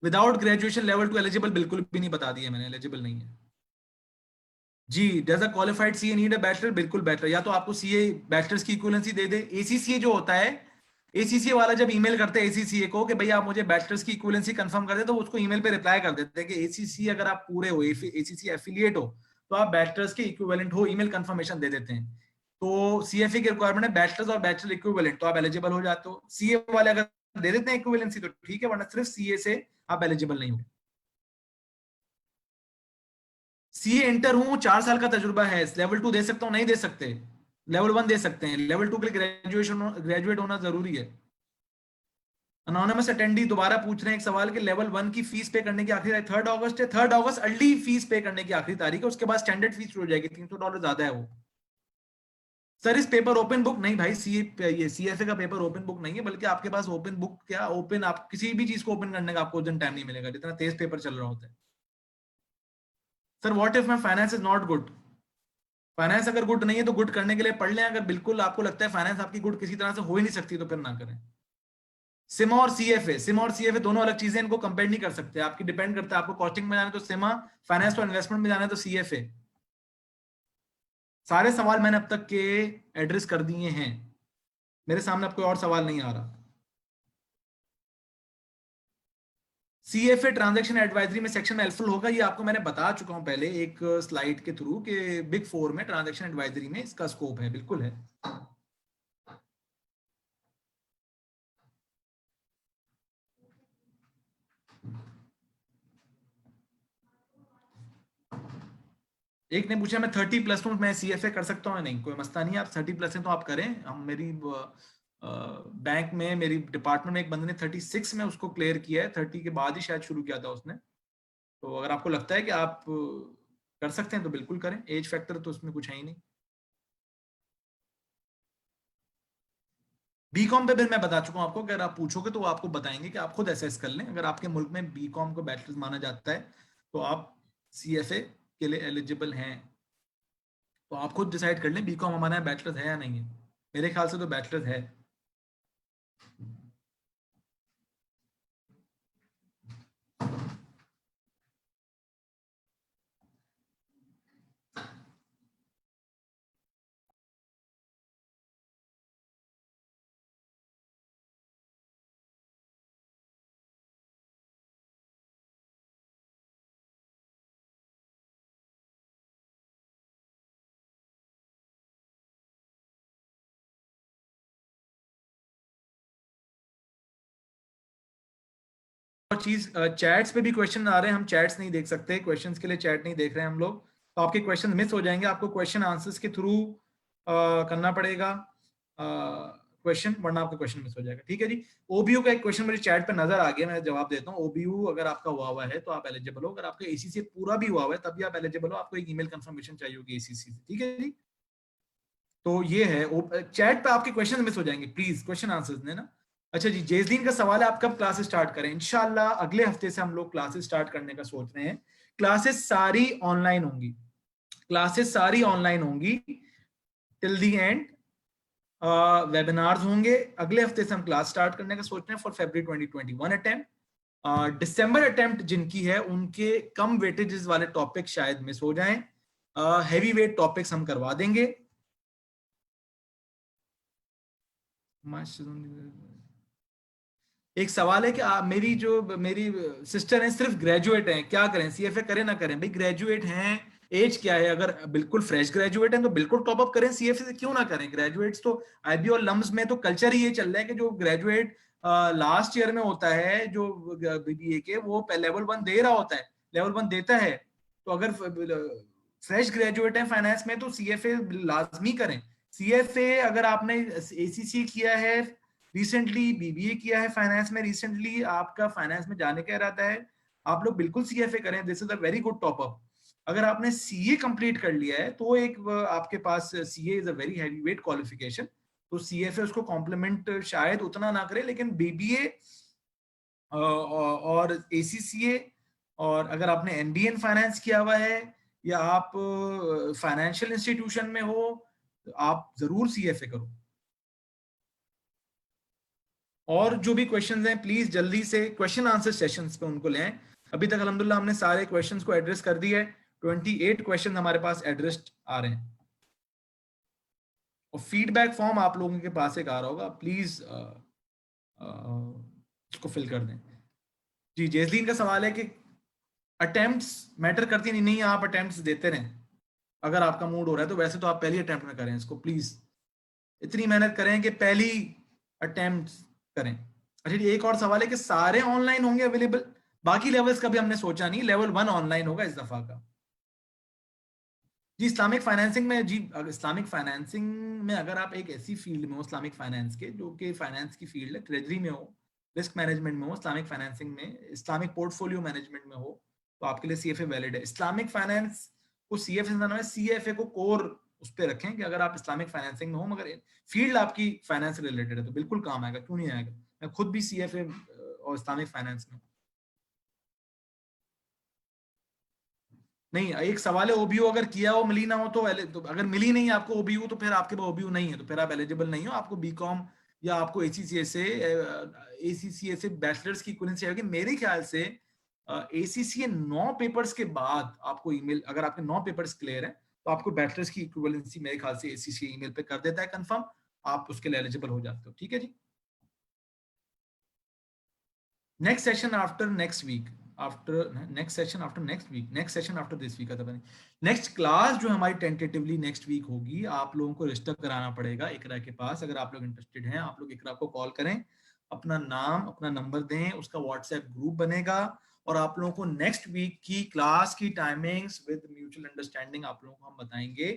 विदाउट ग्रेजुएशन लेवल 2 एलिजिबल, बिल्कुल भी नहीं बता दिया मैंने, एलिजिबल नहीं है जी। Does a qualified CA need a bachelor? बिल्कुल बैचलर, या तो आपको सीए बैचलर्स की इक्विवेलेंसी दे दे। एसीसीए जो होता है, एसीसीए वाला जब ईमेल करते हैं एसीसीए को कि भाई आप मुझे बैचलर्स की इक्विवेलेंसी कंफर्म कर दे, तो उसको ईमेल पे रिप्लाई कर देते हैं कि एसीसी अगर आप पूरे हो, एसीसी एफिलिएट हो, तो आप बैचलर्स के इक्विवेलेंट हो, ईमेल कंफर्मेशन दे देते हैं। तो सीएफए की रिक्वायरमेंट है बैचलर्स और बैचलर इक्विवेलेंट, तो आप एलिजिबल हो जाते हो। सीए वाले अगर दे देते हैं इक्विवेलेंसी तो ठीक है, वरना सिर्फ सीए से आप एलिजिबल नहीं हो। सीए इंटर हूं, 4 साल का तजुर्बा है, लेवल 2 दे सकता हूं? नहीं दे सकते, लेवल 1 दे सकते हैं। लेवल 2 के लिए ग्रेजुएट होना जरूरी है। अनोनिमस अटेंडी दोबारा पूछ रहे हैं एक सवाल कि लेवल 1 की फीस पे करने की आखिरी तारीख 3 अगस्त है। 3 अगस्त अर्ली फीस पे करने की आखिरी तारीख है, उसके बाद स्टैंडर्ड फीस शुरू हो जाएगी, $300 ज्यादा है वो। सर इस पेपर ओपन बुक नहीं भाई, सीए ये सीएफए का पेपर ओपन बुक नहीं है, बल्कि आपके पास ओपन बुक क्या, ओपन आप किसी भी चीज को ओपन करने का आपको उतना टाइम नहीं मिलेगा जितना तेज पेपर चल रहा होता है। Sir what if my finance is not good? Finance अगर गुड नहीं है तो गुड करने के लिए पढ़ लें, अगर बिल्कुल आपको लगता है फाइनेंस आपकी गुड किसी तरह से हो ही नहीं सकती तो फिर ना करें। सिमा और सीएफए दोनों अलग चीजें, इनको कंपेयर नहीं कर सकते। आपकी डिपेंड करता है, आपको कॉस्टिंग में जाना है तो सिमा, फाइनेंस और इन्वेस्टमेंट में जाना है तो सीएफए। सारे सवाल मैंने अब तक के एड्रेस कर दिए हैं, मेरे सामने अब कोई और सवाल नहीं आ रहा। सीएफए ट्रांजैक्शन एडवाइजरी में सेक्शन में हेल्पफुल होगा, ये आपको मैंने बता चुका हूं पहले एक स्लाइड के थ्रू कि बिग फोर में ट्रांजैक्शन एडवाइजरी में इसका स्कोप है, बिल्कुल है। एक ने पूछा मैं 30+ हूँ, मैं सीएफए कर सकता हूँ या नहीं? कोई मसला नहीं है, आप 30+ हैं तो आप करें। हम मेरी बैंक में, मेरी डिपार्टमेंट में एक बंदे ने 36 में उसको क्लियर किया है, 30 के बाद ही शायद शुरू किया था उसने। तो अगर आपको लगता है कि आप कर सकते हैं तो बिल्कुल करें, एज फैक्टर तो उसमें कुछ है ही नहीं। बीकॉम पे फिर मैं बता चुका हूँ आपको, अगर आप पूछोगे तो वो आपको बताएंगे कि आप खुद एसेस कर लें। अगर आपके मुल्क में बीकॉम को बैचलर्स माना जाता है तो आप सीएफए के लिए एलिजिबल हैं, तो आप खुद डिसाइड कर लें बीकॉम हमारा बैचलर्स है या नहीं है। मेरे ख्याल से तो बैचलर्स है। चीज, चैट्स पे भी क्वेश्चन आ रहे हैं, हम चैट्स नहीं देख सकते, क्वेश्चंस के लिए चैट नहीं देख रहे हैं हम लोग, तो आपके क्वेश्चन मिस हो जाएंगे, आपको क्वेश्चन आंसर्स के थ्रू करना पड़ेगा क्वेश्चन, वरना आपका क्वेश्चन मिस हो जाएगा। ठीक है जी। ओबीयू का एक क्वेश्चन मुझे चैट पे नजर आ गया, मैं जवाब देता हूँ। ओबीयू अगर आपका हुआ है तो आप एलिजिबल हो, अगर आपका एसीसी पूरा भी हुआ है तभी आप एलिजिबल हो, आपको एक ईमेल कंफर्मेशन चाहिए होगी एसीसी से। ठीक है जी। तो ये है, चैट पे आपके क्वेश्चन मिस हो जाएंगे, प्लीज क्वेश्चन आंसर्स देना। अच्छा जी, जेजदीन का सवाल है आप कब क्लासेस स्टार्ट करें? इंशाल्लाह अगले हफ्ते से हम लोग क्लासेस स्टार्ट करने का सोच रहे हैं। क्लासेस सारी ऑनलाइन होंगी, क्लासेस सारी ऑनलाइन होंगी टिल दी एंड। वेबिनार्स होंगे, अगले हफ्ते से हम क्लास स्टार्ट करने का सोच रहे हैं for February 2021 attempt. December attempt जिनकी है उनके कम वेटेजेस वाले टॉपिक शायद मिस हो जाएं, हैवी वेट टॉपिक्स हम करवा देंगे। एक सवाल है कि मेरी सिस्टर है सिर्फ ग्रेजुएट हैं, क्या करें, सीएफए करें ना करें? भाई ग्रेजुएट हैं, एज क्या है? अगर बिल्कुल फ्रेश ग्रेजुएट हैं तो बिल्कुल टॉप अप करें, सीएफए से क्यों ना करें? ग्रेजुएट्स तो आईबी और लम्स में तो कल्चर ही ये चल रहा है कि जो ग्रेजुएट लास्ट ईयर में होता है जो बीबीए के, वो लेवल 1 दे रहा होता है, लेवल 1 देता है। तो अगर फ्रेश ग्रेजुएट है फाइनेंस में तो सीएफए लाजमी करें। सीएफए अगर आपने एसीसी किया है रिसेंटली, बीबीए किया है फाइनेंस में रिसेंटली, आपका फाइनेंस में जाने का इरादा है, आप लोग बिल्कुल सीएफए करें, this is a very good top up. अगर आपने सीए कंप्लीट कर लिया है तो एक आपके पास CA is a very heavy weight qualification, तो सीएफए उसको कॉम्प्लीमेंट शायद उतना ना करे, लेकिन बीबीए और एसीसीए, और अगर आपने एमबीए इन फाइनेंस किया हुआ है या आप फाइनेंशियल इंस्टीट्यूशन में हो तो आप जरूर सीएफए करो। और जो भी क्वेश्चंस हैं प्लीज जल्दी से क्वेश्चन आंसर सेशंस पे उनको लें। अभी तक अल्हम्दुलिल्लाह हमने सारे क्वेश्चंस को एड्रेस कर दिया है, 28 क्वेश्चन हमारे पास एड्रेस्ड आ रहे हैं, और फीडबैक फॉर्म आप लोगों के पास एक आ रहा होगा, प्लीज उसको फिल कर दें। जी, जेसलीन का सवाल है कि अटेम्प्ट्स मैटर करती नहीं? नहीं, आप अटेम्प्ट्स देते रहें अगर आपका मूड हो रहा है तो, वैसे तो आप पहली अटेम्प्ट में करें इसको, प्लीज इतनी मेहनत करें कि पहली अटेम्प्ट करें। अच्छा जी, एक और सवाल है कि सारे ऑनलाइन होंगे अवेलेबल? बाकी लेवल्स का भी हमने सोचा नहीं, लेवल 1 ऑनलाइन होगा इस दफा का। जी, इस्लामिक फाइनेंसिंग में, जी इस्लामिक फाइनेंसिंग में अगर आप एक ऐसी फील्ड में हो इस्लामिक फाइनेंस के, जो कि फाइनेंस की फील्ड है, ट्रेजरी में हो, रिस्क मैनेजमेंट में हो, इस्लामिक फाइनेंसिंग में, इस्लामिक पोर्टफोलियो मैनेजमेंट में हो, तो आपके लिए सीएफए वैलिड है। इस्लामिक फाइनेंस को सीएफए से ना, सीएफए को कोर उस पर रखें कि अगर आप इस्लामिक फाइनेंसिंग में हो मगर फील्ड आपकी फाइनेंस से रिलेटेड है तो बिल्कुल काम आएगा, क्यों नहीं आएगा? मैं खुद भी सीएफए और इस्लामिक फाइनेंस में। नहीं, एक सवाल है ओबीयू अगर किया हो मिली ना हो तो अगर मिली नहीं आपको ओबीयू तो फिर आपके पास ओबीयू नहीं है, तो फिर आप एलिजिबल नहीं हो, आपको बीकॉम या आपको एसीसीए से बैचलर्स की इक्विवेलेंसी आएगी मेरे ख्याल से। एसीसीए 9 पेपर्स के बाद आपको ईमेल, अगर आपके 9 पेपर्स क्लियर है तो आपको बैचलर्स की इक्विवेलेंसी मेरे ख्याल से एसीसीए ईमेल पे कर देता है कंफर्म, आप उसके लिए एलिजिबल हो जाते हो। ठीक है जी। Next session after next week, after next session after next week, next session after this week, आता नहीं। नेक्स्ट क्लास जो हमारी टेंटेटिवली नेक्स्ट वीक होगी, आप लोगों को रजिस्टर कराना पड़ेगा इकरा के पास। अगर आप लोग इंटरेस्टेड हैं, आप लोग इकरा को कॉल करें, अपना नाम अपना नंबर दें, उसका व्हाट्सएप ग्रुप बनेगा, और आप लोगों को नेक्स्ट वीक की क्लास की टाइमिंग्स विद म्यूचुअल अंडरस्टैंडिंग आप लोगों को हम बताएंगे।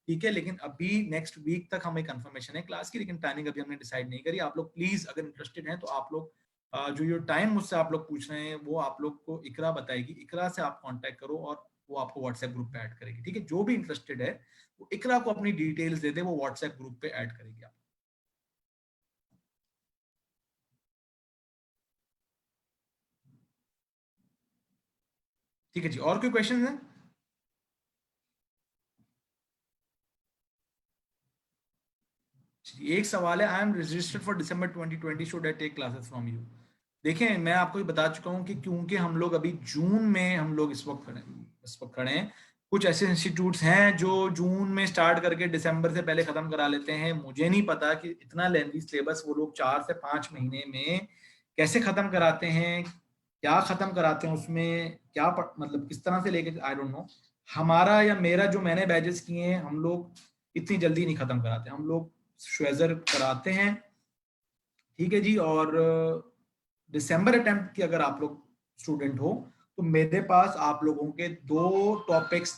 ठीक है, लेकिन अभी नेक्स्ट वीक तक हमें कंफर्मेशन है क्लास की, लेकिन टाइमिंग अभी हमने डिसाइड नहीं करी। आप लोग प्लीज अगर इंटरेस्टेड हैं तो आप लोग जो ये टाइम मुझसे आप लोग पूछ रहे हैं वो आप लोग को इकरा बताएगी, इकरा से आप कांटेक्ट करो और वो आपको व्हाट्सएप ग्रुप पे ऐड करेगी। ठीक है, जो भी इंटरेस्टेड है वो इकरा को अपनी डिटेल्स दे दे, वो व्हाट्सएप ग्रुप पे ऐड करेगी आप। ठीक है जी, और कोई क्वेश्चन है? एक सवाल है, I am registered for December 2020, should I take classes from you? देखें, मैं आपको ये बता चुका हूँ कि क्योंकि हम लोग अभी जून में हम लोग इस वक्त खड़े हैं, कुछ ऐसे इंस्टीट्यूट्स हैं जो जून में स्टार्ट करके दिसंबर से पहले खत्म करा लेते हैं। मुझे नहीं पता कि इतना लेंथी सिलेबस वो लोग 4 से 5 महीने में कैसे खत्म कराते हैं, क्या खत्म कराते हैं उसमें, क्या मतलब किस तरह से लेके, आई डोंट नो। हमारा या मेरा जो मैंने बैचेस किए हैं, हम लोग इतनी जल्दी नहीं खत्म कराते, हम लोग श्वेजर कराते हैं। ठीक है जी, और दिसंबर अटेम्प्ट की अगर आप लोग स्टूडेंट हो तो मेरे पास आप लोगों के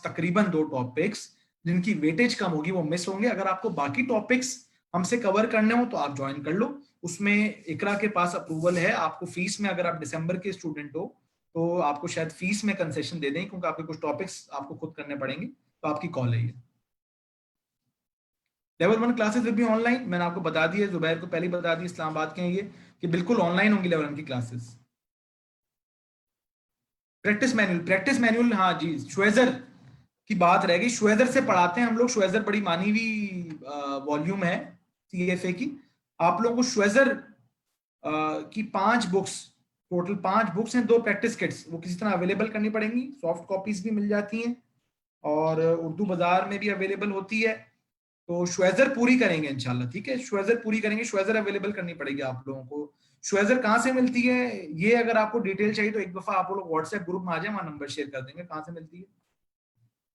तकरीबन दो टॉपिक्स जिनकी वेटेज कम होगी वो मिस होंगे। अगर आपको बाकी टॉपिक्स हमसे कवर करने हो तो आप ज्वाइन कर लो। उसमें इकरा के पास अप्रूवल है। आपको फीस में, अगर आप दिसंबर के स्टूडेंट हो तो आपको शायद फीस में कंसेशन दे दें, क्योंकि आपके कुछ टॉपिक्स आपको खुद करने पड़ेंगे। तो आपकी कॉल है ये। Level 1 classes will be online. मैंने आपको बता दिया, जुबैर को पहले ही बता दी, इस्लामाबाद के हैं ये, कि बिल्कुल ऑनलाइन होंगी लेवल 1 की क्लासेस। प्रैक्टिस मैनुअल, हाँ जी, श्वेजर की बात रह गई। श्वेजर से पढ़ाते हैं हम लोग। श्वेजर बड़ी मानी हुई वॉल्यूम है सीएफए की। आप लोगों को श्वेजर की 5 बुक्स, टोटल 5 बुक्स हैं, 2 प्रैक्टिस किट्स, वो किसी तरह अवेलेबल करनी पड़ेंगी। सॉफ्ट कॉपीज भी मिल जाती हैं और उर्दू बाजार में भी अवेलेबल होती है। तो श्वेजर पूरी करेंगे इंशाल्लाह, ठीक है, श्वेजर पूरी करेंगे। श्वेजर अवेलेबल करनी पड़ेगी आप लोगों को। श्वेजर कहाँ से मिलती है ये अगर आपको डिटेल चाहिए तो एक दफा आप लोग व्हाट्सएप ग्रुप में आ जाए, वहां नंबर शेयर कर देंगे कहाँ से मिलती है।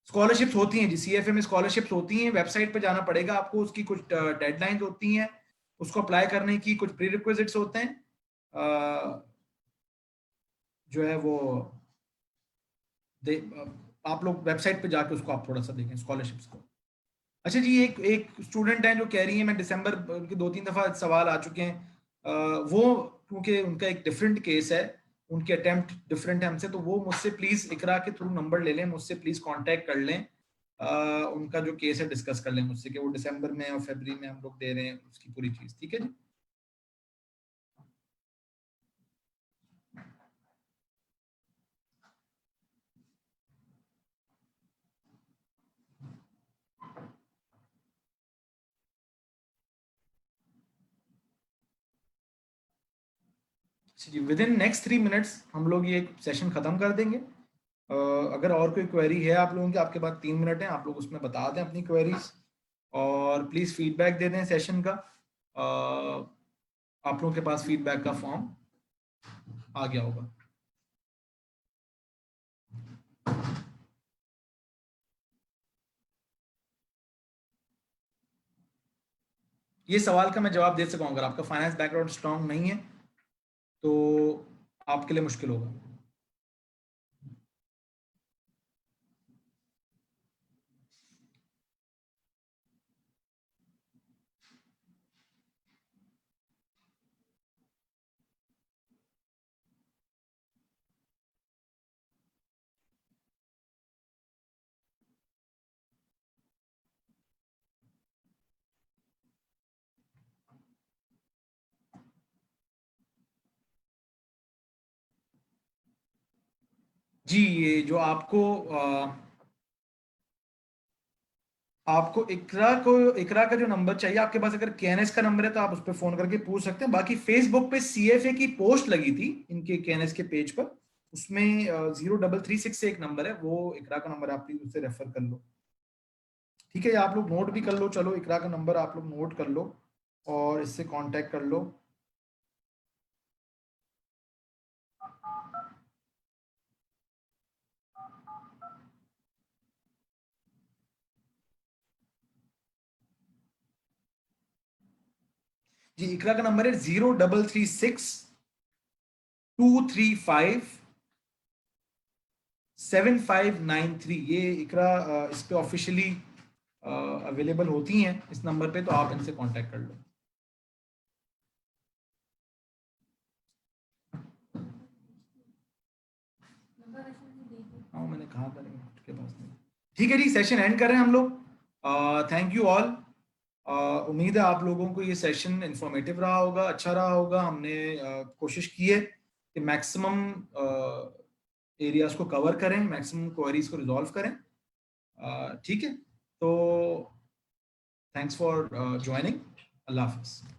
स्कॉलरशिप्स होती हैं जी, सीएफए में स्कॉलरशिप्स होती हैं। वेबसाइट पे जाना पड़ेगा आपको, उसकी कुछ डेडलाइंस होती हैं, उसको अप्लाई करने की कुछ प्री रिक्विजिट्स होते हैं। जो है वो आप लोग वेबसाइट पे जाके उसको आप थोड़ा सा देखें स्कॉलरशिप्स को। अच्छा जी, एक एक स्टूडेंट है जो कह रही है मैं दिसंबर, उनके 2-3 दफा सवाल आ चुके हैं। वो क्योंकि उनका एक डिफरेंट केस है, उनके अटेम्प्ट डिफरेंट है हमसे, तो वो मुझसे प्लीज इकरा के थ्रू नंबर ले लें, मुझसे प्लीज कांटेक्ट कर लें। उनका जो केस है डिस्कस कर लें मुझसे कि वो दिसंबर में और फरवरी में हम लोग दे रहे हैं उसकी पूरी चीज, ठीक है जी। जी, विद इन नेक्स्ट 3 मिनट्स हम लोग ये सेशन खत्म कर देंगे। अगर और कोई क्वेरी है आप लोगों की, आपके पास 3 मिनट है, आप लोग उसमें बता दें अपनी क्वेरीज और प्लीज फीडबैक दे दें सेशन का। आप लोगों के पास फीडबैक का फॉर्म आ गया होगा। ये सवाल का मैं जवाब दे सकूं, अगर आपका फाइनेंस बैकग्राउंड स्ट्रांग नहीं है तो आपके लिए मुश्किल होगा। जी, ये जो आपको इकरा का जो नंबर चाहिए आपके पास, अगर केएनएस का नंबर है तो आप उस पर फोन करके पूछ सकते हैं। बाकी फेसबुक पे सीएफए की पोस्ट लगी थी इनके केएनएस के पेज पर, उसमें 0336 से एक नंबर है, वो इकरा का नंबर, आप प्लीज उससे रेफर कर लो, ठीक है। आप लोग नोट भी कर लो, चलो इकरा का नंबर आप लोग नोट कर लो और इससे कांटेक्ट कर लो। जी, इकरा का नंबर है 0336-235-7593। ये इकरा इस पे ऑफिशियली अवेलेबल होती हैं इस नंबर पे, तो आप इनसे कांटेक्ट कर लो। हाँ, मैंने कहा था के पास नहीं। ठीक है जी, सेशन एंड कर रहे हैं हम लोग। Thank you all. उम्मीद है आप लोगों को ये सेशन इंफॉर्मेटिव रहा होगा, अच्छा रहा होगा। हमने कोशिश की है कि मैक्सिमम एरियाज को कवर करें, मैक्सिमम क्वेरीज को रिजॉल्व करें, ठीक है। तो thanks for joining. Allah Hafiz.